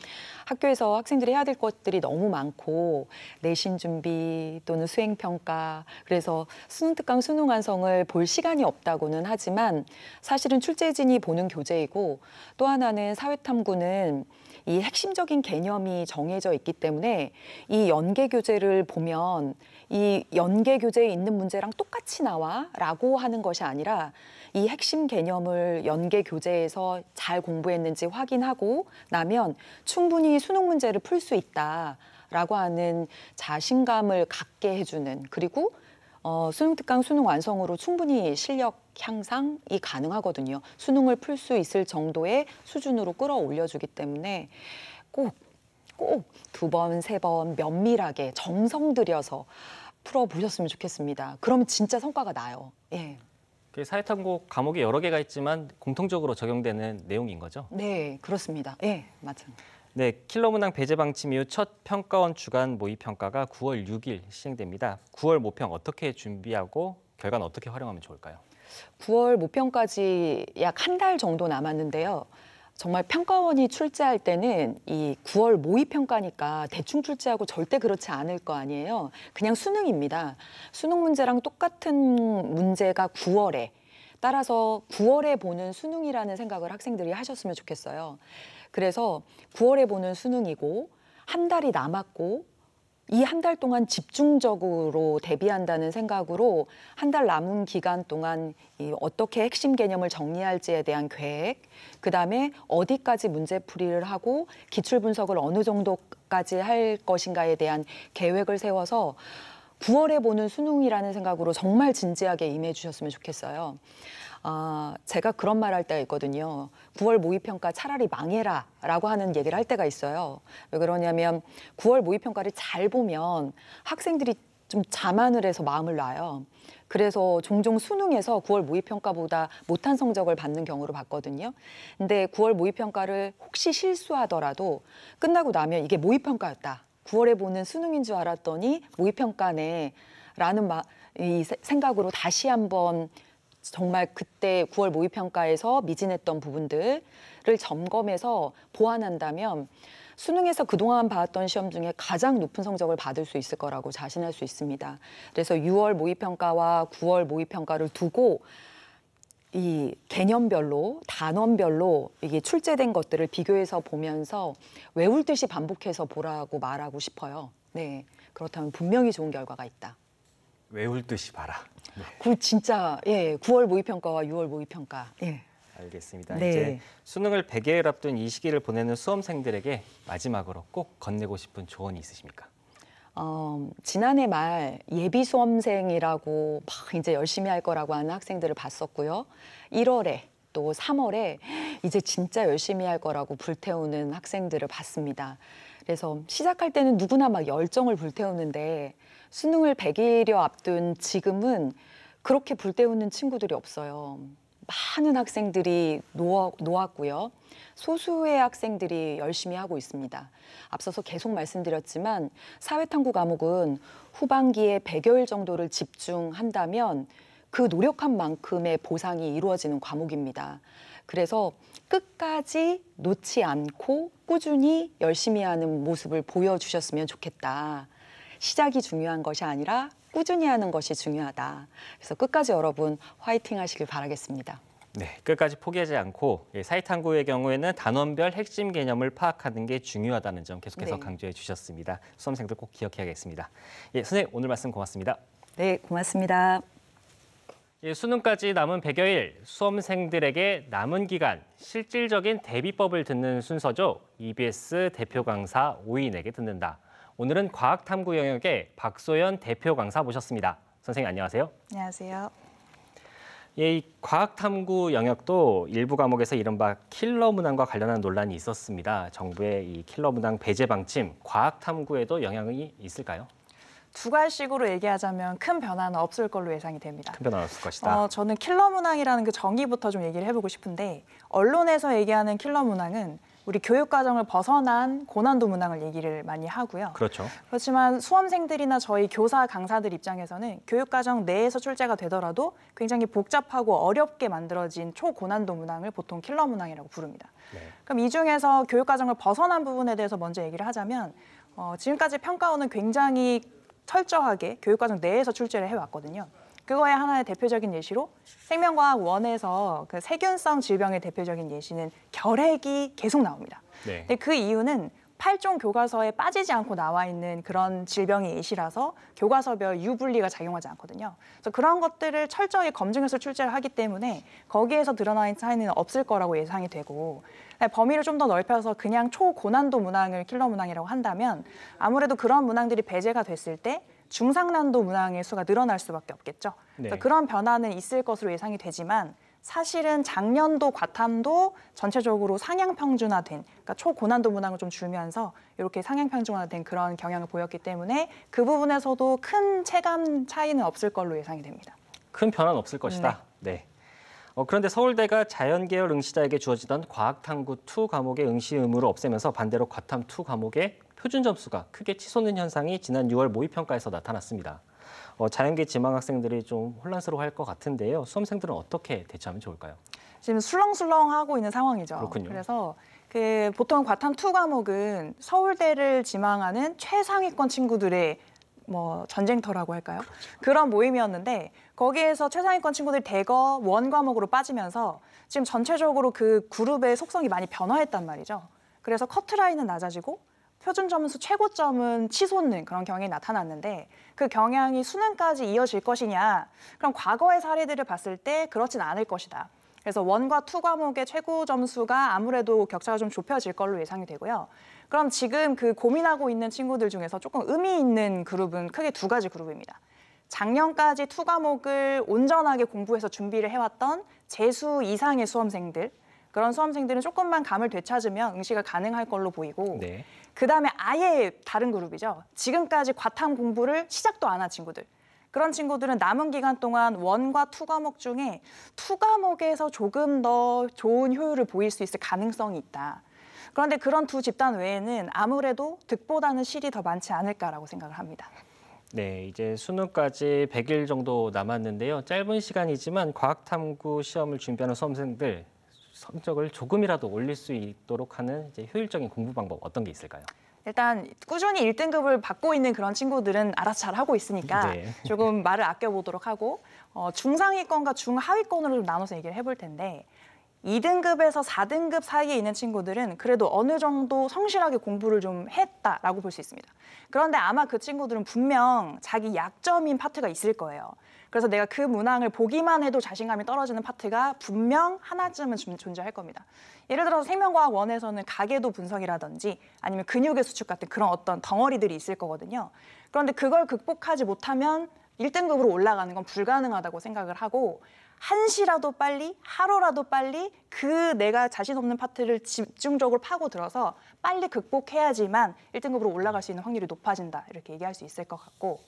학교에서 학생들이 해야 될 것들이 너무 많고 내신 준비 또는 수행평가 그래서 수능 특강 수능 완성을 볼 시간이 없다고는 하지만 사실은 출제진이 보는 교재이고 또 하나는 사회탐구는 이 핵심적인 개념이 정해져 있기 때문에 이 연계 교재를 보면 이 연계 교재에 있는 문제랑 똑같이 나와 라고 하는 것이 아니라 이 핵심 개념을 연계 교재에서 잘 공부했는지 확인하고 나면 충분히 수능 문제를 풀 수 있다라고 하는 자신감을 갖게 해주는 그리고 수능 특강 수능 완성으로 충분히 실력 향상이 가능하거든요. 수능을 풀 수 있을 정도의 수준으로 끌어올려주기 때문에 꼭 꼭 2번, 3번 면밀하게 정성 들여서 풀어보셨으면 좋겠습니다. 그러면 진짜 성과가 나요. 예. 사회탐구 과목이 여러 개가 있지만 공통적으로 적용되는 내용인 거죠? 네, 그렇습니다. 예, 맞습니다. 네, 킬러 문항 배제 방침 이후 첫 평가원 주간 모의 평가가 9월 6일 시행됩니다. 9월 모평 어떻게 준비하고 결과는 어떻게 활용하면 좋을까요? 9월 모평까지 약 한 달 정도 남았는데요. 정말 평가원이 출제할 때는 이 9월 모의 평가니까 대충 출제하고 절대 그렇지 않을 거 아니에요. 그냥 수능입니다. 수능 문제랑 똑같은 문제가 9월에 따라서 9월에 보는 수능이라는 생각을 학생들이 하셨으면 좋겠어요. 그래서 9월에 보는 수능이고 한 달이 남았고 이 한 달 동안 집중적으로 대비한다는 생각으로 한 달 남은 기간 동안 어떻게 핵심 개념을 정리할지에 대한 계획, 그다음에 어디까지 문제풀이를 하고 기출 분석을 어느 정도까지 할 것인가에 대한 계획을 세워서 9월에 보는 수능이라는 생각으로 정말 진지하게 임해 주셨으면 좋겠어요. 제가 그런 말 할 때가 있거든요. 9월 모의평가 차라리 망해라 라고 하는 얘기를 할 때가 있어요. 왜 그러냐면 9월 모의평가를 잘 보면 학생들이 좀 자만을 해서 마음을 놔요. 그래서 종종 수능에서 9월 모의평가보다 못한 성적을 받는 경우를 봤거든요. 근데 9월 모의평가를 혹시 실수하더라도 끝나고 나면 이게 모의평가였다. 9월에 보는 수능인 줄 알았더니 모의평가네 라는 이 생각으로 다시 한번 정말 그때 9월 모의평가에서 미진했던 부분들을 점검해서 보완한다면 수능에서 그동안 봐왔던 시험 중에 가장 높은 성적을 받을 수 있을 거라고 자신할 수 있습니다. 그래서 6월 모의평가와 9월 모의평가를 두고 이 개념별로, 단원별로 이게 출제된 것들을 비교해서 보면서 외울 듯이 반복해서 보라고 말하고 싶어요. 네, 그렇다면 분명히 좋은 결과가 있다. 외울 듯이 봐라. 네. 그 진짜 9월 모의평가와 6월 모의평가. 예. 알겠습니다. 네. 이제 수능을 100여일 앞둔 이 시기를 보내는 수험생들에게 마지막으로 꼭 건네고 싶은 조언이 있으십니까? 지난해 말 예비 수험생이라고 막 이제 열심히 할 거라고 하는 학생들을 봤었고요. 1월에 또 3월에 이제 진짜 열심히 할 거라고 불태우는 학생들을 봤습니다. 그래서 시작할 때는 누구나 막 열정을 불태우는데 수능을 100일여 앞둔 지금은 그렇게 불태우는 친구들이 없어요. 많은 학생들이 놓았고요. 소수의 학생들이 열심히 하고 있습니다. 앞서서 계속 말씀드렸지만 사회탐구 과목은 후반기에 100여일 정도를 집중한다면 그 노력한 만큼의 보상이 이루어지는 과목입니다. 그래서 끝까지 놓지 않고 꾸준히 열심히 하는 모습을 보여주셨으면 좋겠다. 시작이 중요한 것이 아니라 꾸준히 하는 것이 중요하다. 그래서 끝까지 여러분 화이팅 하시길 바라겠습니다. 네, 끝까지 포기하지 않고 사회탐구의 경우에는 단원별 핵심 개념을 파악하는 게 중요하다는 점 계속해서 네. 강조해 주셨습니다. 수험생들 꼭 기억해야겠습니다. 선생님, 오늘 말씀 고맙습니다. 네, 고맙습니다. 수능까지 남은 100여일, 수험생들에게 남은 기간 실질적인 대비법을 듣는 순서죠. EBS 대표 강사 오인에게 듣는다. 오늘은 과학탐구 영역의 박소연 대표 강사 모셨습니다. 선생님 안녕하세요. 안녕하세요. 이 과학탐구 영역도 일부 과목에서 이른바 킬러 문항과 관련한 논란이 있었습니다. 정부의 이 킬러 문항 배제 방침, 과학탐구에도 영향이 있을까요? 두 가지식으로 얘기하자면 큰 변화는 없을 걸로 예상이 됩니다. 큰 변화는 없을 것이다. 저는 킬러 문항이라는 그 정의부터 좀 얘기를 해보고 싶은데 언론에서 얘기하는 킬러 문항은 우리 교육 과정을 벗어난 고난도 문항을 얘기를 많이 하고요. 그렇죠. 그렇지만 수험생들이나 저희 교사, 강사들 입장에서는 교육 과정 내에서 출제가 되더라도 굉장히 복잡하고 어렵게 만들어진 초고난도 문항을 보통 킬러 문항이라고 부릅니다. 네. 그럼 이 중에서 교육 과정을 벗어난 부분에 대해서 먼저 얘기를 하자면 지금까지 평가원은 굉장히 철저하게 교육 과정 내에서 출제를 해왔거든요. 그거의 하나의 대표적인 예시로 생명과학 1에서 그 세균성 질병의 대표적인 예시는 결핵이 계속 나옵니다. 네. 근데 그 이유는 8종 교과서에 빠지지 않고 나와 있는 그런 질병의 예시라서 교과서별 유분리가 작용하지 않거든요. 그래서 그런 것들을 철저히 검증해서 출제를 하기 때문에 거기에서 드러나 있는 차이는 없을 거라고 예상이 되고 범위를 좀 더 넓혀서 그냥 초고난도 문항을 킬러 문항이라고 한다면 아무래도 그런 문항들이 배제가 됐을 때 중상난도 문항의 수가 늘어날 수밖에 없겠죠. 네. 그래서 그런 변화는 있을 것으로 예상이 되지만 사실은 작년도 과탐도 전체적으로 상향 평준화된, 그러니까 초고난도 문항을 좀 줄면서 이렇게 상향 평준화된 그런 경향을 보였기 때문에 그 부분에서도 큰 체감 차이는 없을 걸로 예상이 됩니다. 큰 변화는 없을 것이다. 네. 그런데 서울대가 자연계열 응시자에게 주어지던 과학탐구 2 과목의 응시 의무를 없애면서 반대로 과탐 2 과목의 표준 점수가 크게 치솟는 현상이 지난 6월 모의평가에서 나타났습니다. 자연계 지망 학생들이 좀 혼란스러워할 것 같은데요. 수험생들은 어떻게 대처하면 좋을까요? 지금 술렁술렁하고 있는 상황이죠. 그렇군요. 그래서 보통 과탐 2 과목은 서울대를 지망하는 최상위권 친구들의 전쟁터라고 할까요? 그런 모임이었는데 거기에서 최상위권 친구들이 대거 원 과목으로 빠지면서 지금 전체적으로 그 그룹의 속성이 많이 변화했단 말이죠. 그래서 커트라인은 낮아지고 표준 점수 최고점은 치솟는 그런 경향이 나타났는데 그 경향이 수능까지 이어질 것이냐? 그럼 과거의 사례들을 봤을 때 그렇진 않을 것이다. 그래서 원과 투 과목의 최고 점수가 아무래도 격차가 좀 좁혀질 걸로 예상이 되고요. 그럼 지금 그 고민하고 있는 친구들 중에서 조금 의미 있는 그룹은 크게 2가지 그룹입니다. 작년까지 투 과목을 온전하게 공부해서 준비를 해왔던 재수 이상의 수험생들, 그런 수험생들은 조금만 감을 되찾으면 응시가 가능할 걸로 보이고 네. 그다음에 아예 다른 그룹이죠. 지금까지 과탐 공부를 시작도 안 한 친구들. 그런 친구들은 남은 기간 동안 원과 투 과목 중에 투 과목에서 조금 더 좋은 효율을 보일 수 있을 가능성이 있다. 그런데 그런 두 집단 외에는 아무래도 득보다는 실이 더 많지 않을까라고 생각을 합니다. 네, 이제 수능까지 100일 정도 남았는데요. 짧은 시간이지만 과학탐구 시험을 준비하는 수험생들 성적을 조금이라도 올릴 수 있도록 하는 이제 효율적인 공부 방법 어떤 게 있을까요? 일단 꾸준히 1등급을 받고 있는 그런 친구들은 알아서 잘 하고 있으니까 네. 조금 말을 아껴보도록 하고 중상위권과 중하위권으로 좀 나눠서 얘기를 해볼 텐데 2등급에서 4등급 사이에 있는 친구들은 그래도 어느 정도 성실하게 공부를 좀 했다라고 볼 수 있습니다. 그런데 아마 그 친구들은 분명 자기 약점인 파트가 있을 거예요. 그래서 내가 그 문항을 보기만 해도 자신감이 떨어지는 파트가 분명 하나쯤은 존재할 겁니다. 예를 들어서 생명과학 1에서는 가계도 분석이라든지 아니면 근육의 수축 같은 그런 어떤 덩어리들이 있을 거거든요. 그런데 그걸 극복하지 못하면 1등급으로 올라가는 건 불가능하다고 생각을 하고 한시라도 빨리, 하루라도 빨리 그 내가 자신 없는 파트를 집중적으로 파고들어서 빨리 극복해야지만 1등급으로 올라갈 수 있는 확률이 높아진다. 이렇게 얘기할 수 있을 것 같고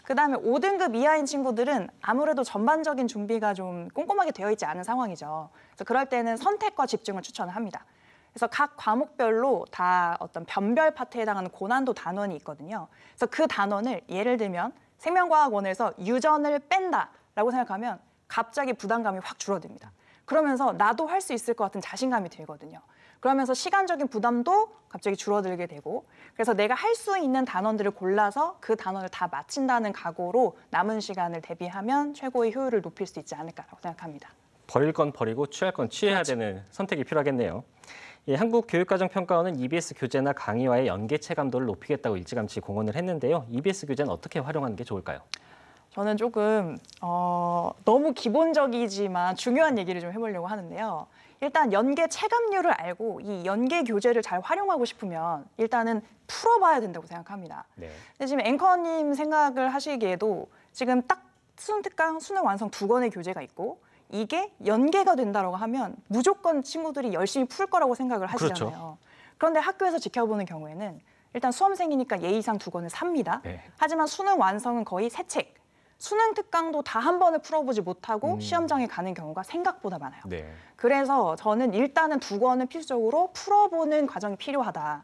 그다음에 5등급 이하인 친구들은 아무래도 전반적인 준비가 좀 꼼꼼하게 되어 있지 않은 상황이죠. 그래서 그럴 때는 선택과 집중을 추천을 합니다. 그래서 각 과목별로 다 어떤 변별 파트에 해당하는 고난도 단원이 있거든요. 그래서 그 단원을 예를 들면 생명과학 1에서 유전을 뺀다라고 생각하면 갑자기 부담감이 확 줄어듭니다. 그러면서 나도 할 수 있을 것 같은 자신감이 들거든요. 그러면서 시간적인 부담도 갑자기 줄어들게 되고 그래서 내가 할 수 있는 단원들을 골라서 그 단원을 다 마친다는 각오로 남은 시간을 대비하면 최고의 효율을 높일 수 있지 않을까라고 생각합니다. 버릴 건 버리고 취할 건 취해야 되는 선택이 필요하겠네요. 예, 한국교육과정평가원은 EBS 교재나 강의와의 연계 체감도를 높이겠다고 일찌감치 공언을 했는데요. EBS 교재는 어떻게 활용하는 게 좋을까요? 저는 조금 너무 기본적이지만 중요한 얘기를 좀 해보려고 하는데요. 일단 연계 체감률을 알고 이 연계 교재를 잘 활용하고 싶으면 일단은 풀어봐야 된다고 생각합니다. 네. 근데 지금 앵커님 생각을 하시기에도 지금 딱 수능 특강, 수능 완성 2권의 교재가 있고 이게 연계가 된다고 하면 무조건 친구들이 열심히 풀 거라고 생각을 하시잖아요. 그렇죠. 그런데 학교에서 지켜보는 경우에는 일단 수험생이니까 예의상 2권을 삽니다. 네. 하지만 수능 완성은 거의 3책. 수능 특강도 다 한 번에 풀어보지 못하고 시험장에 가는 경우가 생각보다 많아요. 네. 그래서 저는 일단은 2권은 필수적으로 풀어보는 과정이 필요하다.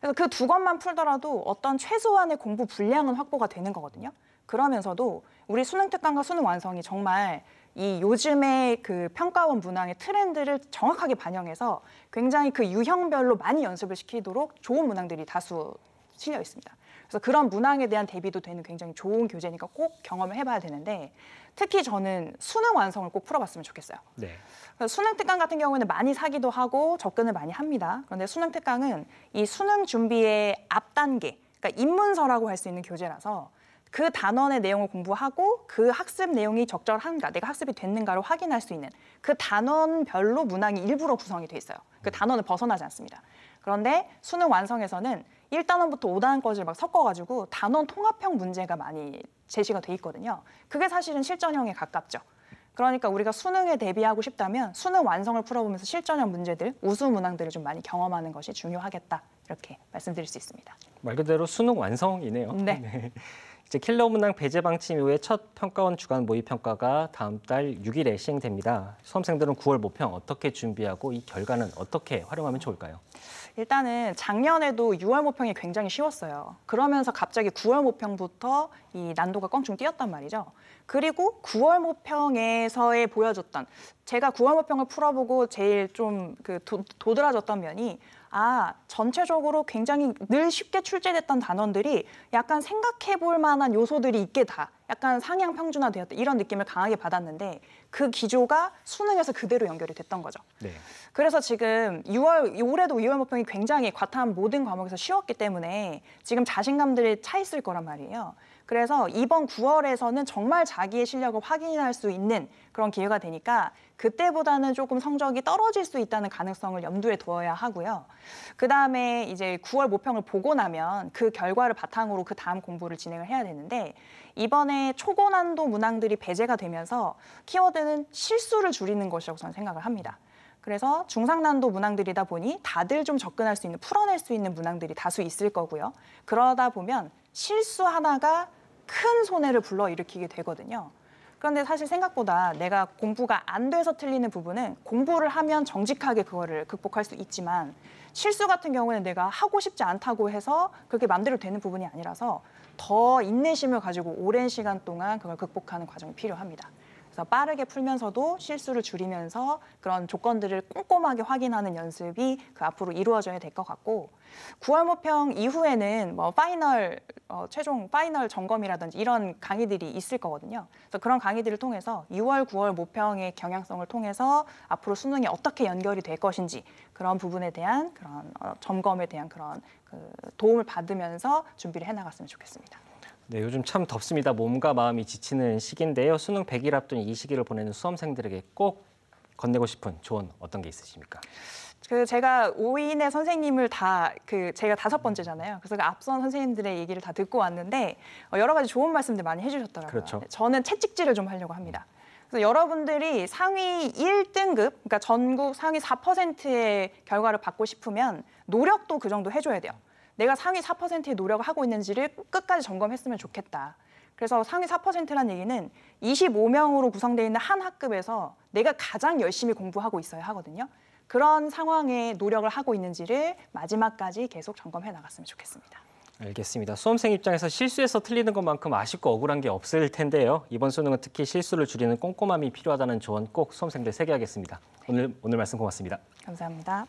그래서 그 2권만 풀더라도 어떤 최소한의 공부 분량은 확보가 되는 거거든요. 그러면서도 우리 수능 특강과 수능 완성이 정말 이 요즘의 그 평가원 문항의 트렌드를 정확하게 반영해서 굉장히 그 유형별로 많이 연습을 시키도록 좋은 문항들이 다수 실려 있습니다. 그래서 그런 문항에 대한 대비도 되는 굉장히 좋은 교재니까 꼭 경험을 해봐야 되는데 특히 저는 수능 완성을 꼭 풀어봤으면 좋겠어요. 네. 수능 특강 같은 경우에는 많이 사기도 하고 접근을 많이 합니다. 그런데 수능 특강은 이 수능 준비의 앞 단계, 그러니까 입문서라고 할 수 있는 교재라서 그 단원의 내용을 공부하고 그 학습 내용이 적절한가, 내가 학습이 됐는가를 확인할 수 있는 그 단원별로 문항이 일부러 구성이 돼 있어요. 그 단원을 벗어나지 않습니다. 그런데 수능 완성에서는 1단원부터 5단원까지 막 섞어가지고 단원 통합형 문제가 많이 제시가 돼 있거든요. 그게 사실은 실전형에 가깝죠. 그러니까 우리가 수능에 대비하고 싶다면 수능 완성을 풀어보면서 실전형 문제들, 우수 문항들을 좀 많이 경험하는 것이 중요하겠다. 이렇게 말씀드릴 수 있습니다. 말 그대로 수능 완성이네요. 네. 이제 킬러 문항 배제 방침 이후에 첫 평가원 주간 모의 평가가 다음 달 6일에 시행됩니다. 수험생들은 9월 모평 어떻게 준비하고 이 결과는 어떻게 활용하면 좋을까요? 일단은 작년에도 6월 모평이 굉장히 쉬웠어요. 그러면서 갑자기 9월 모평부터 이 난도가 껑충 뛰었단 말이죠. 그리고 9월 모평에서의 보여줬던, 제가 9월 모평을 풀어보고 제일 좀 도드라졌던 면이, 전체적으로 굉장히 늘 쉽게 출제됐던 단원들이 약간 생각해 볼 만한 요소들이 있게 약간 상향 평준화되었다, 이런 느낌을 강하게 받았는데 그 기조가 수능에서 그대로 연결이 됐던 거죠. 네. 그래서 지금 올해도 6월 모평이 굉장히 과탐 모든 과목에서 쉬웠기 때문에 지금 자신감들이 차 있을 거란 말이에요. 그래서 이번 9월에서는 정말 자기의 실력을 확인할 수 있는 그런 기회가 되니까 그때보다는 조금 성적이 떨어질 수 있다는 가능성을 염두에 두어야 하고요. 그다음에 이제 9월 모평을 보고 나면 그 결과를 바탕으로 그 다음 공부를 진행을 해야 되는데, 이번에 초고난도 문항들이 배제가 되면서 키워드는 실수를 줄이는 것이라고 저는 생각을 합니다. 그래서 중상난도 문항들이다 보니 다들 좀 접근할 수 있는, 풀어낼 수 있는 문항들이 다수 있을 거고요. 그러다 보면 실수 하나가 큰 손해를 불러일으키게 되거든요. 그런데 사실 생각보다 내가 공부가 안 돼서 틀리는 부분은 공부를 하면 정직하게 그거를 극복할 수 있지만, 실수 같은 경우는 내가 하고 싶지 않다고 해서 그렇게 마음대로 되는 부분이 아니라서 더 인내심을 가지고 오랜 시간 동안 그걸 극복하는 과정이 필요합니다. 그래서 빠르게 풀면서도 실수를 줄이면서 그런 조건들을 꼼꼼하게 확인하는 연습이 그 앞으로 이루어져야 될 것 같고, 9월 모평 이후에는 뭐 최종 파이널 점검이라든지 이런 강의들이 있을 거거든요. 그래서 그런 강의들을 통해서 6월, 9월 모평의 경향성을 통해서 앞으로 수능이 어떻게 연결이 될 것인지, 그런 부분에 대한 그런 점검에 대한 그런 도움을 받으면서 준비를 해나갔으면 좋겠습니다. 네, 요즘 참 덥습니다. 몸과 마음이 지치는 시기인데요. 수능 100일 앞둔 이 시기를 보내는 수험생들에게 꼭 건네고 싶은 조언 어떤 게 있으십니까? 제가 5인의 선생님을 제가 5번째잖아요. 그래서 앞선 선생님들의 얘기를 다 듣고 왔는데 여러 가지 좋은 말씀들 많이 해주셨더라고요. 그렇죠. 저는 채찍질을 좀 하려고 합니다. 그래서 여러분들이 상위 1등급, 그러니까 전국 상위 4%의 결과를 받고 싶으면 노력도 그 정도 해줘야 돼요. 내가 상위 4%의 노력을 하고 있는지를 끝까지 점검했으면 좋겠다. 그래서 상위 4%란 얘기는 25명으로 구성되어 있는 한 학급에서 내가 가장 열심히 공부하고 있어야 하거든요. 그런 상황에 노력을 하고 있는지를 마지막까지 계속 점검해 나갔으면 좋겠습니다. 알겠습니다. 수험생 입장에서 실수해서 틀리는 것만큼 아쉽고 억울한 게 없을 텐데요. 이번 수능은 특히 실수를 줄이는 꼼꼼함이 필요하다는 조언 꼭 수험생들 새겨야겠습니다. 오늘 말씀 고맙습니다. 감사합니다.